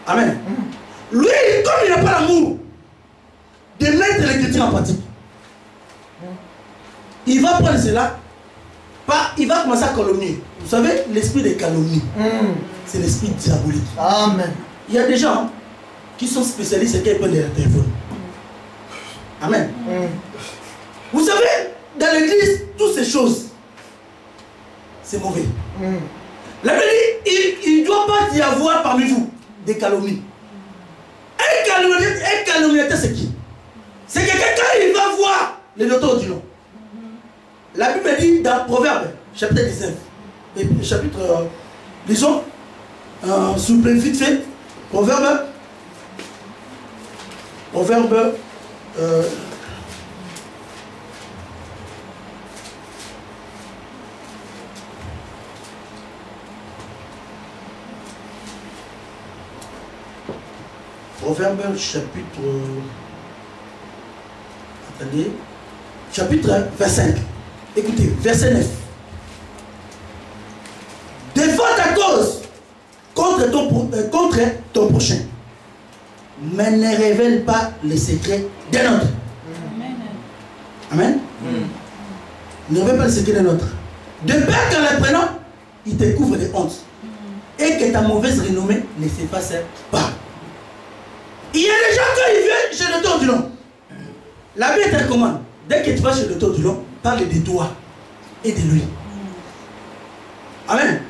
Amen. Lui, comme il n'a pas l'amour de mettre les chrétiens en pratique, il va prendre cela, il va commencer à calomnier. Vous savez, l'esprit de calomnie, c'est l'esprit diabolique. Amen. Il y a des gens qui sont spécialistes et qui prennent des téléphones. Amen. Vous savez, dans l'église, toutes ces choses, c'est mauvais. La Bible dit, il ne doit pas y avoir parmi vous des calomnies. Un calomniateur, c'est qui? C'est quelqu'un quand il va voir les notaires du nom. La Bible dit dans Proverbe, chapitre 19, et chapitre, disons, s'il vous plaît, vite fait, Proverbe, Proverbe chapitre, attendez, chapitre 25. Écoutez, verset 9. Défends ta cause contre ton prochain, mais ne révèle pas les secrets d'un autre. Amen. Ne révèle pas les secrets d'un autre. De peur qu'en les prenant, il te couvre de honte. Et que ta mauvaise renommée ne s'efface pas. Il y a des gens quand ils viennent chez le docteur du long. La Bible te recommande. Dès que tu vas chez le docteur du long, parle de toi et de lui. Amen.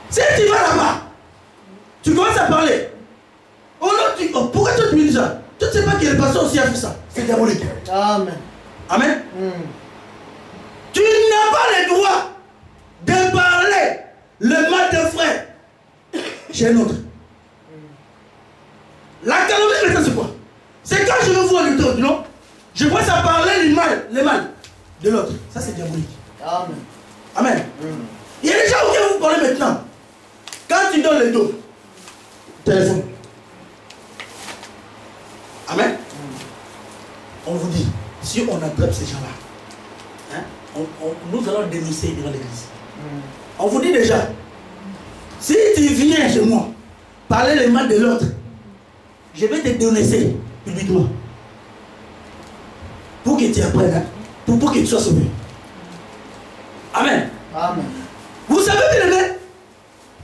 Si tu vas là-bas, tu commences à parler. Oh non, pourquoi toi tu me dis ça? Tu ne sais pas que le pasteur aussi a fait ça. C'est diabolique. Amen. Amen. Tu n'as pas le droit de parler le mal de frère chez un autre. La calomnie, maintenant, c'est quoi? C'est quand je veux voir le docteur, non? Je vois ça parler le mal de l'autre. Ça, c'est diabolique. Amen. Amen. Il y a des gens auxquels vous parlez maintenant. Quand tu donnes le dos, téléphone. Amen. On vous dit, si on attrape ces gens-là, hein, nous allons dénoncer devant l'église. On vous dit déjà, si tu viens chez moi, parler le mal de l'autre, je vais te dénoncer publiquement. Pour que tu apprennes, hein, pour que tu sois sauvé. Amen. Amen. Vous savez bien, aimé,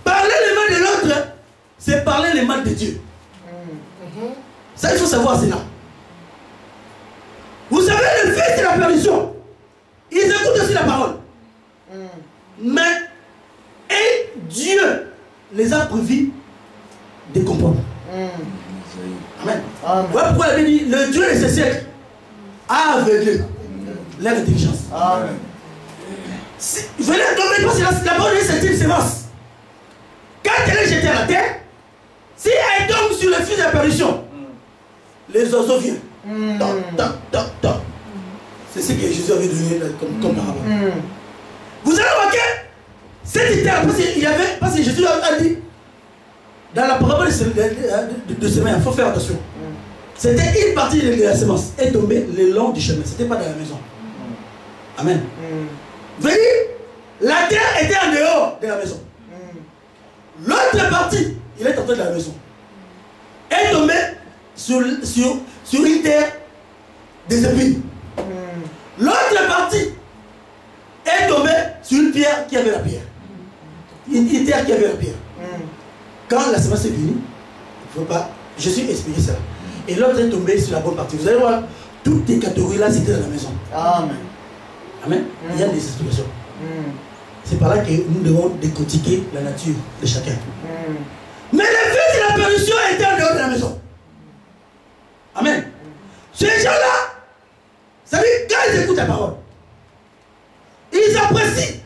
parler le mal de l'autre, c'est parler le mal de Dieu. Ça, il faut savoir cela. Vous savez, le fils de la perdition, ils écoutent aussi la parole. Mais, et Dieu les a prévus de comprendre. Amen. Voilà pourquoi il dit, le Dieu de ce siècle a aveuglé leur intelligence. Amen. Venez tomber parce que la parole est cette sémence. Quand elle est jetée à la terre, si elle tombe sur le fils de la perdition, les oiseaux viennent. C'est ce que Jésus avait donné comme parabole. Vous avez remarqué cette terre, parce que Jésus a dit dans la parabole de semaine, il faut faire attention. C'était une partie de la semence est tombée le long du chemin, c'était pas dans la maison. Amen. Voyez, la terre était en dehors de la maison. L'autre partie, il est entré dans la maison, est tombé sur une terre des épines. L'autre partie est tombée sur une pierre qui avait la pierre. Une terre qui avait la pierre. Quand la semence est finie, il ne faut pas. Jésus expliquait ça. Et l'autre est tombé sur la bonne partie. Vous allez voir, toutes les catégories là, c'était dans la maison. Amen. Amen. Il y a des explications. C'est par là que nous devons décortiquer la nature de chacun. Mais le fils de la perdition était en dehors de la maison. Amen. Ces gens-là, ça veut dire quand ils écoutent la parole, ils apprécient.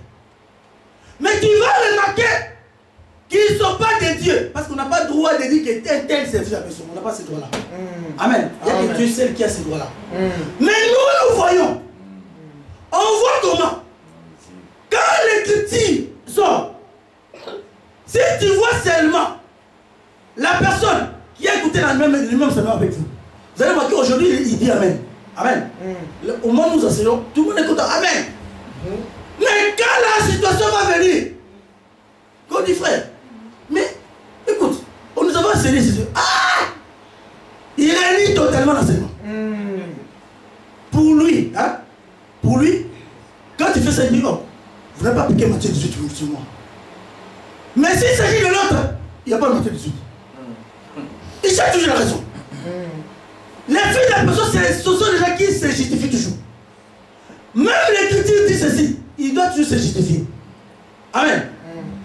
Mais tu vas remarquer qu'ils ne sont pas des dieux. Parce qu'on n'a pas le droit de dire que tel c'est la personne. On n'a pas ce droit-là. Amen. Il y a que Dieu seul qui a ce droit-là. Mais nous voyons. On voit comment. Quand l'écriture sort, si tu vois seulement la personne qui a écouté le même serment avec vous, vous allez voir qu'aujourd'hui il dit Amen. Amen. Au moment où nous enseignons, tout le monde est content. Amen. Mais quand la situation va venir, qu'on dit frère, mais écoute, on nous a enseigné Jésus. Ah! Il réunit totalement l'enseignement. Pour lui, hein? Pour lui, quand il fait ça, il dit oh, vous n'avez pas appliqué Matthieu 18 sur moi. Mais s'il s'agit de l'autre, il n'y a pas Matthieu 18. Il cherche toujours la raison. Les filles de la personne, ce sont des gens qui se justifient toujours. Même l'Écriture dit ceci, il doit toujours se justifier. Amen.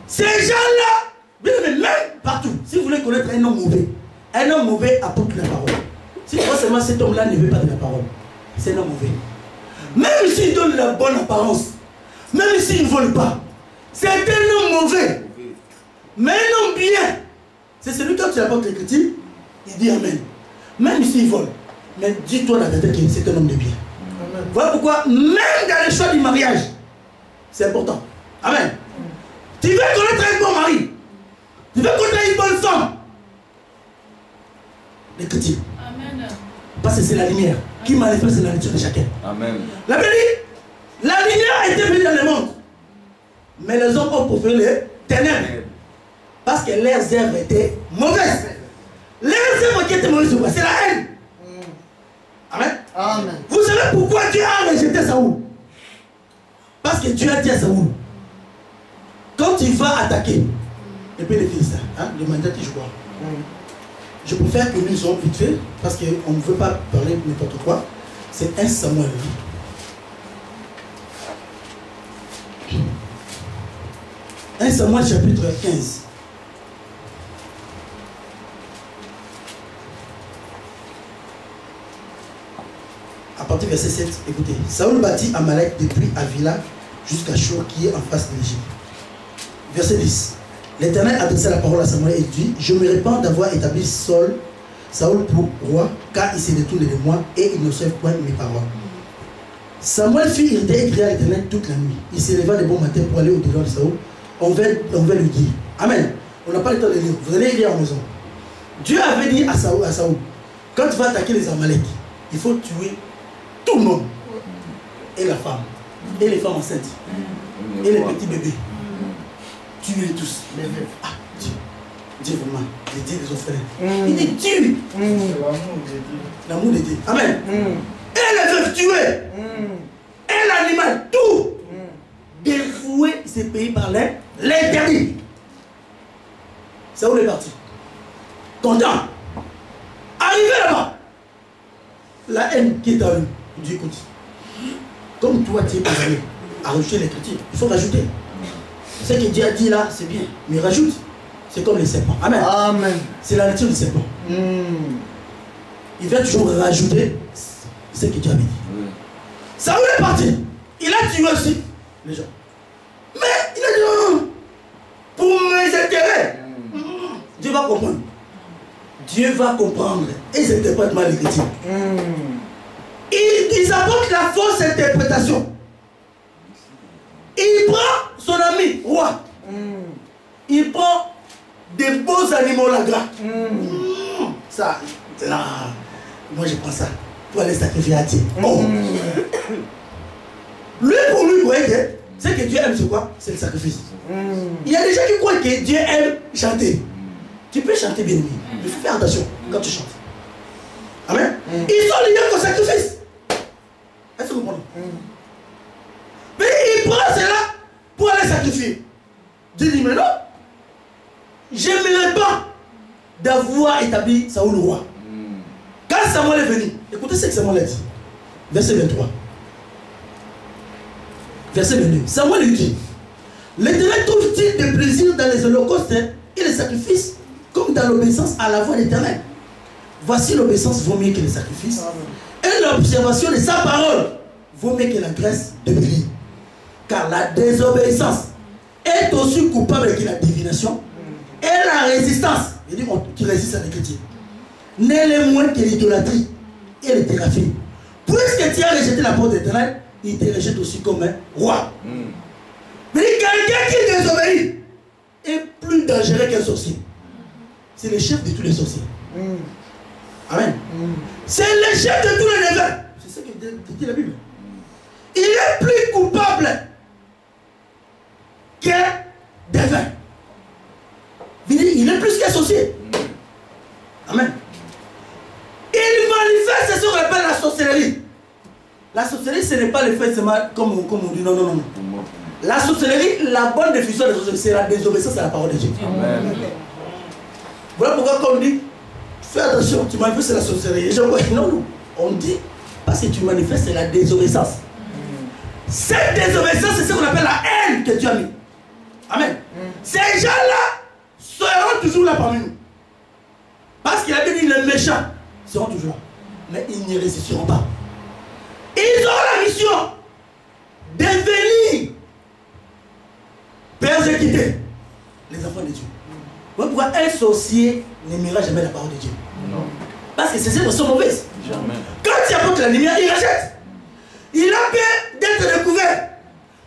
Ces gens-là, bien aimé, même partout, si vous voulez connaître un homme mauvais apporte la parole. Si forcément cet homme-là ne veut pas de la parole, c'est un homme mauvais. Même s'il donne la bonne apparence, même s'il ne vole pas, c'est un homme mauvais. Mais un homme bien, c'est celui quand tu apportes l'Écriture, il dit Amen. Même s'il vole, mais dis-toi la vérité que c'est un homme de bien. Amen. Voilà pourquoi, même dans les choix du mariage, c'est important. Amen. Tu veux connaître un bon mari, tu veux connaître une bonne femme, l'Écriture. Amen. Parce que c'est la lumière qui manifeste la nature de chacun. Amen. La Bible dit, la lumière a été venue dans le monde, mais les hommes ont préféré les ténèbres parce que leurs œuvres étaient mauvaises. Les œuvres qui étaient mauvaises, c'est la haine. Amen. Amen. Vous savez pourquoi Dieu a rejeté Saoul? Parce que Dieu a dit à Saoul, quand il va attaquer, et puis les Philistins, hein, le mandat qui joue. Je préfère que nous soyons vite fait, parce qu'on ne veut pas parler de n'importe quoi. C'est 1 Samuel. 1 Samuel chapitre 15. À partir du verset 7, écoutez. Saoul bâtit Amalek depuis Avila jusqu'à Shur qui est en face de l'Égypte. Verset 10. L'Éternel adressa la parole à Samuel et dit, je me répands d'avoir établi Saoul pour roi, car il s'est détourné de moi et il ne suit point mes paroles. Samuel fut irrité et cria à l'Éternel toute la nuit. Il s'éleva de bon matin pour aller au-delà de Saoul. On va lui dire. Amen. On n'a pas le temps de lire. Vous allez lire en maison. Dieu avait dit à Saoul, quand tu vas attaquer les Amalek, il faut tuer tout le monde. Et la femme. Et les femmes enceintes. Et les petits bébés. Tuer tous. Les veuves. Ah, Dieu. Dieu vraiment. Il dit les orphelins. Il dit tue. L'amour de Dieu. Amen. Et les veuves tuer. Et l'animal, tout. Dévouer ces pays par l'interdit. C'est où il est parti. Content. Arrivé là-bas. La haine qui est en lui. Il dit écoute. Comme toi tu es condamné à rajouter l'écriture, il faut rajouter. Ce que Dieu a dit là, c'est bien. Mais rajoute. C'est comme les serpents. Amen. Amen. C'est la nature du serpent. Il va toujours rajouter ce que Dieu avait dit. Saoul est parti. Il a tué aussi les gens. Mais il a dit non. Pour mes intérêts. Dieu va comprendre. Dieu va comprendre. Et ils interprètent mal l'écriture. Ils apportent la fausse interprétation. Il prend son ami, roi. Il prend des beaux animaux là gras. Ça, là, moi je prends ça pour aller sacrifier à Dieu. Oh. Lui, pour lui, vous voyez que ce que Dieu aime, c'est quoi? C'est le sacrifice. Il y a des gens qui croient que Dieu aime chanter. Tu peux chanter bien, mais il faut faire attention quand tu chantes. Amen. Ils sont liés au sacrifice. Est-ce que vous comprenez? Mais il prend cela pour aller sacrifier. Dieu dit, mais non, j'aimerais pas d'avoir établi Saoul roi. Quand Samuel est venu, écoutez ce que Samuel a dit. Verset 23. Verset 22. Samuel lui dit, l'Éternel trouve-t-il de plaisir dans les holocaustes et les sacrifices, comme dans l'obéissance à la voix de l'Éternel? Voici l'obéissance vaut mieux que les sacrifices. Et l'observation de sa parole vaut mieux que la graisse de bélier. Car la désobéissance est aussi coupable que la divination. Et la résistance, il dit tu résistes à l'écriture, n'est le moins que l'idolâtrie et le thérapie. Puisque tu as rejeté la parole de l'Éternel, il te rejette aussi comme un roi. Mais quelqu'un qui désobéit est plus dangereux qu'un sorcier. C'est le chef de tous les sorciers. Amen. C'est le chef de tous les neveux. C'est C'est ce que dit la Bible. Il est plus coupable que des vins. Il est plus qu'associé. Amen. Il manifeste ce qu'on appelle la sorcellerie. La sorcellerie, ce n'est pas le fait seulement comme on dit. Non, non, non. La sorcellerie, la bonne définition de la sorcellerie, c'est la désobéissance à la parole de Dieu. Amen. Voilà pourquoi quand on dit, fais attention, tu manifestes la sorcellerie. Et non, non. On dit, parce que tu manifestes la désobéissance. Cette désobéissance, c'est ce qu'on appelle la haine que Dieu a mis. Amen. Ces gens-là seront toujours là parmi nous. Parce qu'il a bien dit, les méchants seront toujours là. Mais ils ne résisteront pas. Ils ont la mission de venir persécuter les enfants de Dieu. Voilà pourquoi un sorcier n'aimera jamais la parole de Dieu. Non. Parce que ces œuvres sont mauvaises. Jamais. Quand il apporte la lumière, il rejette. Il a peur d'être découvert.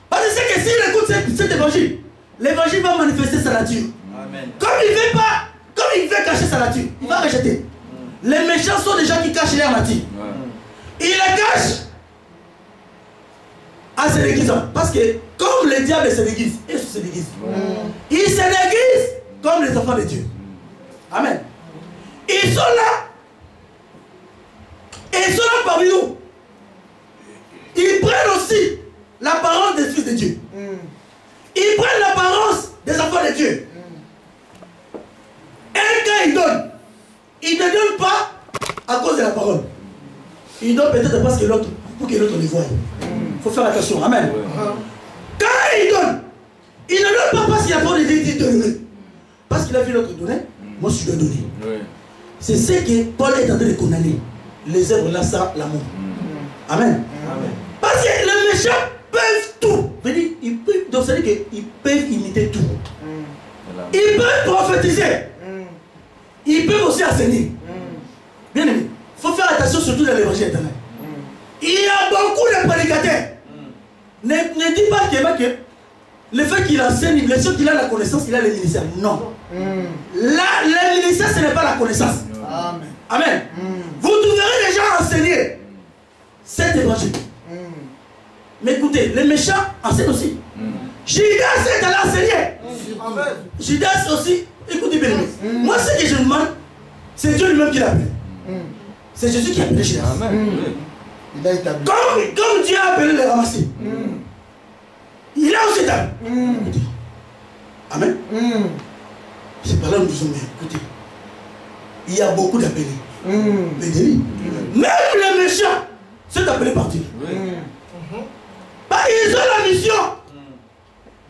Parce que c'est que s'il écoute cet évangile, l'évangile va manifester sa nature. Amen. Comme il veut cacher sa nature, il va rejeter. Les méchants sont des gens qui cachent leur nature. Il les cache à se déguiser. Parce que comme le diable se déguise, il se déguise. Il se déguise comme les enfants de Dieu. Amen. Ils sont là. Et ils sont là parmi nous. Ils prennent aussi l'apparence des fils de Dieu. Ils prennent l'apparence des enfants de Dieu. Et quand ils ne donnent pas à cause de la parole. Ils donnent peut-être parce que l'autre, pour que l'autre les voie. Il faut faire attention. Amen. Quand ils ne donnent pas parce qu'il a pas de donner. Parce qu'il a vu l'autre donner, moi je dois donner. C'est ce que Paul est en train de condamner. Les œuvres là, ça, l'amour. Amen. Parce que les méchants peuvent tout. Donc ça veut dire qu'ils peuvent imiter tout. Ils peuvent prophétiser. Ils peuvent aussi enseigner. Bien aimé, il faut faire attention surtout dans l'évangile éternel. Il y a beaucoup de prédicateurs. Ne dis pas que le fait qu'il enseigne, bien sûr qu'il a la connaissance, il a le ministère. Non. Là, le ministère, ce n'est pas la connaissance. Amen. Amen. Vous trouverez des gens enseigner cet évangile. Mais écoutez, les méchants enseignent aussi. Judas est allé enseigner. Judas aussi, écoutez bien. Moi, ce que je demande, c'est Dieu lui-même qui l'a appelé. C'est Jésus qui a appelé Judas. Il a établi. Comme Dieu a appelé les ramasser. Il a aussi établi. Amen. C'est pas là où nous sommes. Écoutez, il y a beaucoup d'appelés. Même les méchants sont appelés par Dieu. Ils ont la mission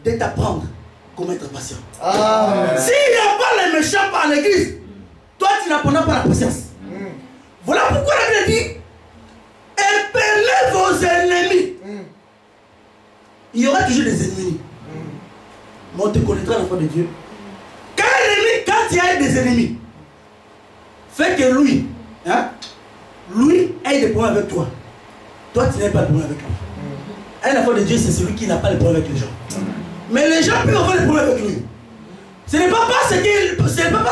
de t'apprendre comment être patient. S'il n'y a pas les méchants par l'église, toi tu n'apprendras pas la patience. Voilà pourquoi la Bible dit épelez vos ennemis. Il y aura toujours des ennemis. Mais on te connaîtra l'enfant de Dieu. Quand il y a des ennemis, fait que lui ait des problèmes avec toi. Toi tu n'as pas de problème avec lui. Un enfant de Dieu, c'est celui qui n'a pas de problème avec les gens. Mais les gens peuvent avoir des problèmes avec lui. Ce n'est pas parce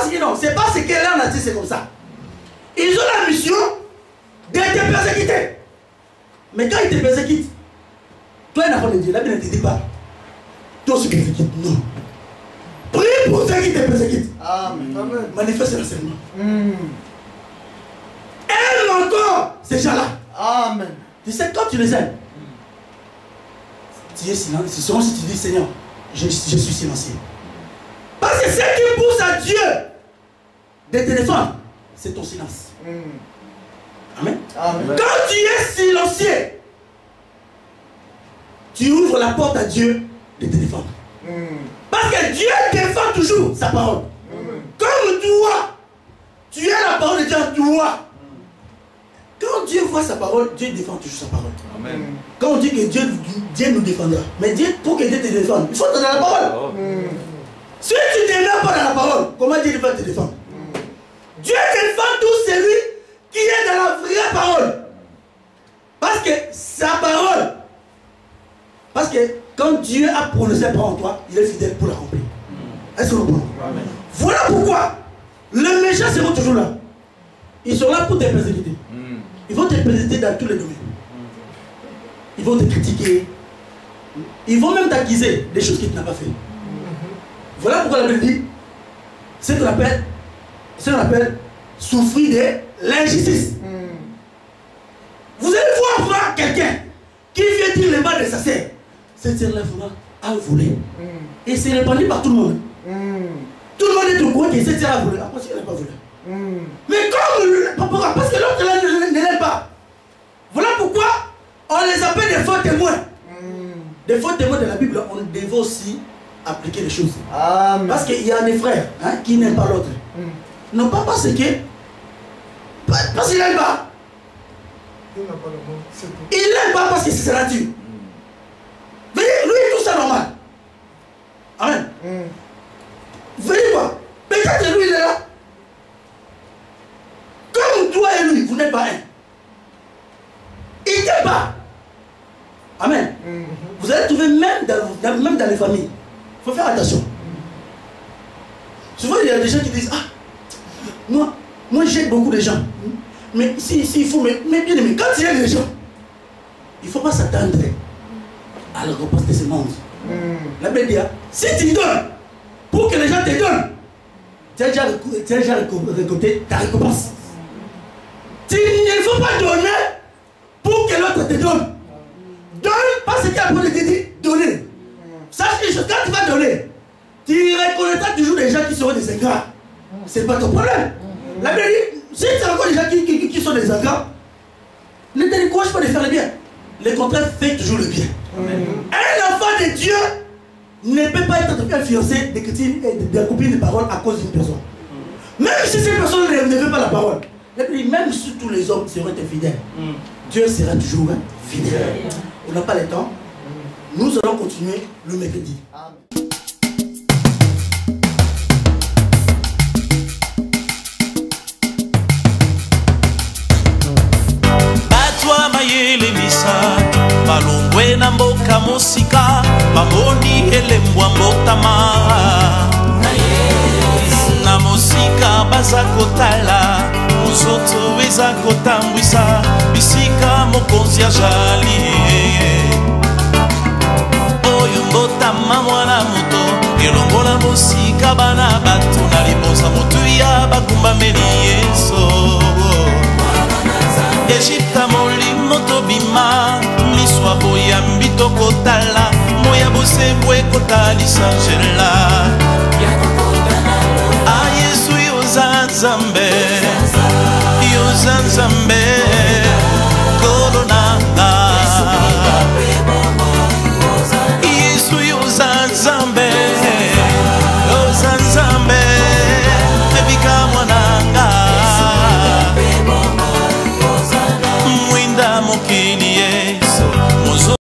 qu'il non, c'est parce que là on a dit c'est comme ça. Ils ont la mission de te persécuter. Mais quand ils te persécutent, toi un enfant de Dieu, la Bible ne te dit pas, toi aussi persécute. Non. Prie pour ceux qui te persécutent. Amen. Manifeste l'enseignement. Aime encore ces gens-là. Amen. Tu sais, quand tu les aimes, tu es silencieux. C'est seulement si tu dis Seigneur, je suis silencieux. Parce que ce qui pousse à Dieu de te défendre, c'est ton silence. Amen. Amen. Quand tu es silencieux, tu ouvres la porte à Dieu de te défendre. Parce que Dieu défend toujours sa parole. Comme toi, tu as la parole de Dieu en toi. Quand Dieu voit sa parole, Dieu défend toujours sa parole. Amen. Quand on dit que Dieu nous défendra, mais Dieu, pour que Dieu te défende, il faut te donner la parole. Si tu ne te mets pas dans la parole, comment Dieu va te défendre? Dieu défend tout celui qui est dans la vraie parole. Parce que sa parole, parce que quand Dieu a prononcé la parole en toi, il est fidèle pour l'accomplir. Est-ce que vous comprenez? Voilà pourquoi les méchants seront toujours là. Ils sont là pour te persécuter. Ils vont te persécuter dans tous les domaines. ils vont te critiquer, ils vont même t'accuser des choses que tu n'as pas fait. Voilà pourquoi la Bible dit, ce qu'on appelle souffrir de l'injustice. Vous allez voir quelqu'un qui vient dire le mal de sa sœur. Cette sœur-là a volé. Et c'est répandu par tout le monde. Tout le monde est au courant que cette sœur a volé. Après, elle n'a pas volé. Mais comme, parce que l'autre ne l'aime pas. Voilà pourquoi on les appelle des faux témoins. Des faux témoins de la Bible, on devait aussi appliquer les choses. Parce qu'il y a des frères qui n'aiment pas l'autre. Non pas parce que... Parce qu'il n'aime pas. Il n'aime pas parce que c'est sa nature. Venez, lui, tout ça normal. Amen. Venez voir. Peut-être lui, il est là. Comme toi et lui, vous n'êtes pas un. Il t'aime pas. Amen. Vous allez trouver même dans les familles. Il faut faire attention. Souvent, il y a des gens qui disent, ah, moi j'aide beaucoup de gens. Mais il faut, mais bien aimé, quand il y a des gens, il ne faut pas s'attendre à la réponse de ce monde. La Bible dit, si tu donnes pour que les gens te donnent, tu as déjà récolté ta récompense. Il ne faut pas donner pour que l'autre te donne. Donne parce qu'il y a pour te dire donner. Sache que quand tu vas donner, tu reconnaîtras toujours des gens qui seront des ingrats. Ce n'est pas ton problème. La Bible dit, si tu rencontres des gens qui sont des ingrats, ne te décourage pas de faire le bien. Le contraire fait toujours le bien. Un enfant de Dieu ne peut pas être influencé d'accomplir des paroles à cause d'une personne. Même si cette personne ne veut pas la parole. Même si tous les hommes seront infidèles, Dieu sera toujours fidèle. On n'a pas le temps. Nous allons continuer le mercredi. Amen. Batwa mayele misa balongwe na mboka mosika bamoni elembwa mbotama na mosika baza kotala mozoto eza kotambwisa bisika mokonzi ajali oyo mbotama mwana moto elongola mosika bana bato na libosa motuya bagumbameli yeso Egypta molimo tobima miswa boyambi tokotala moya bosebwe kotalisa njela a Yesu yoza nzambe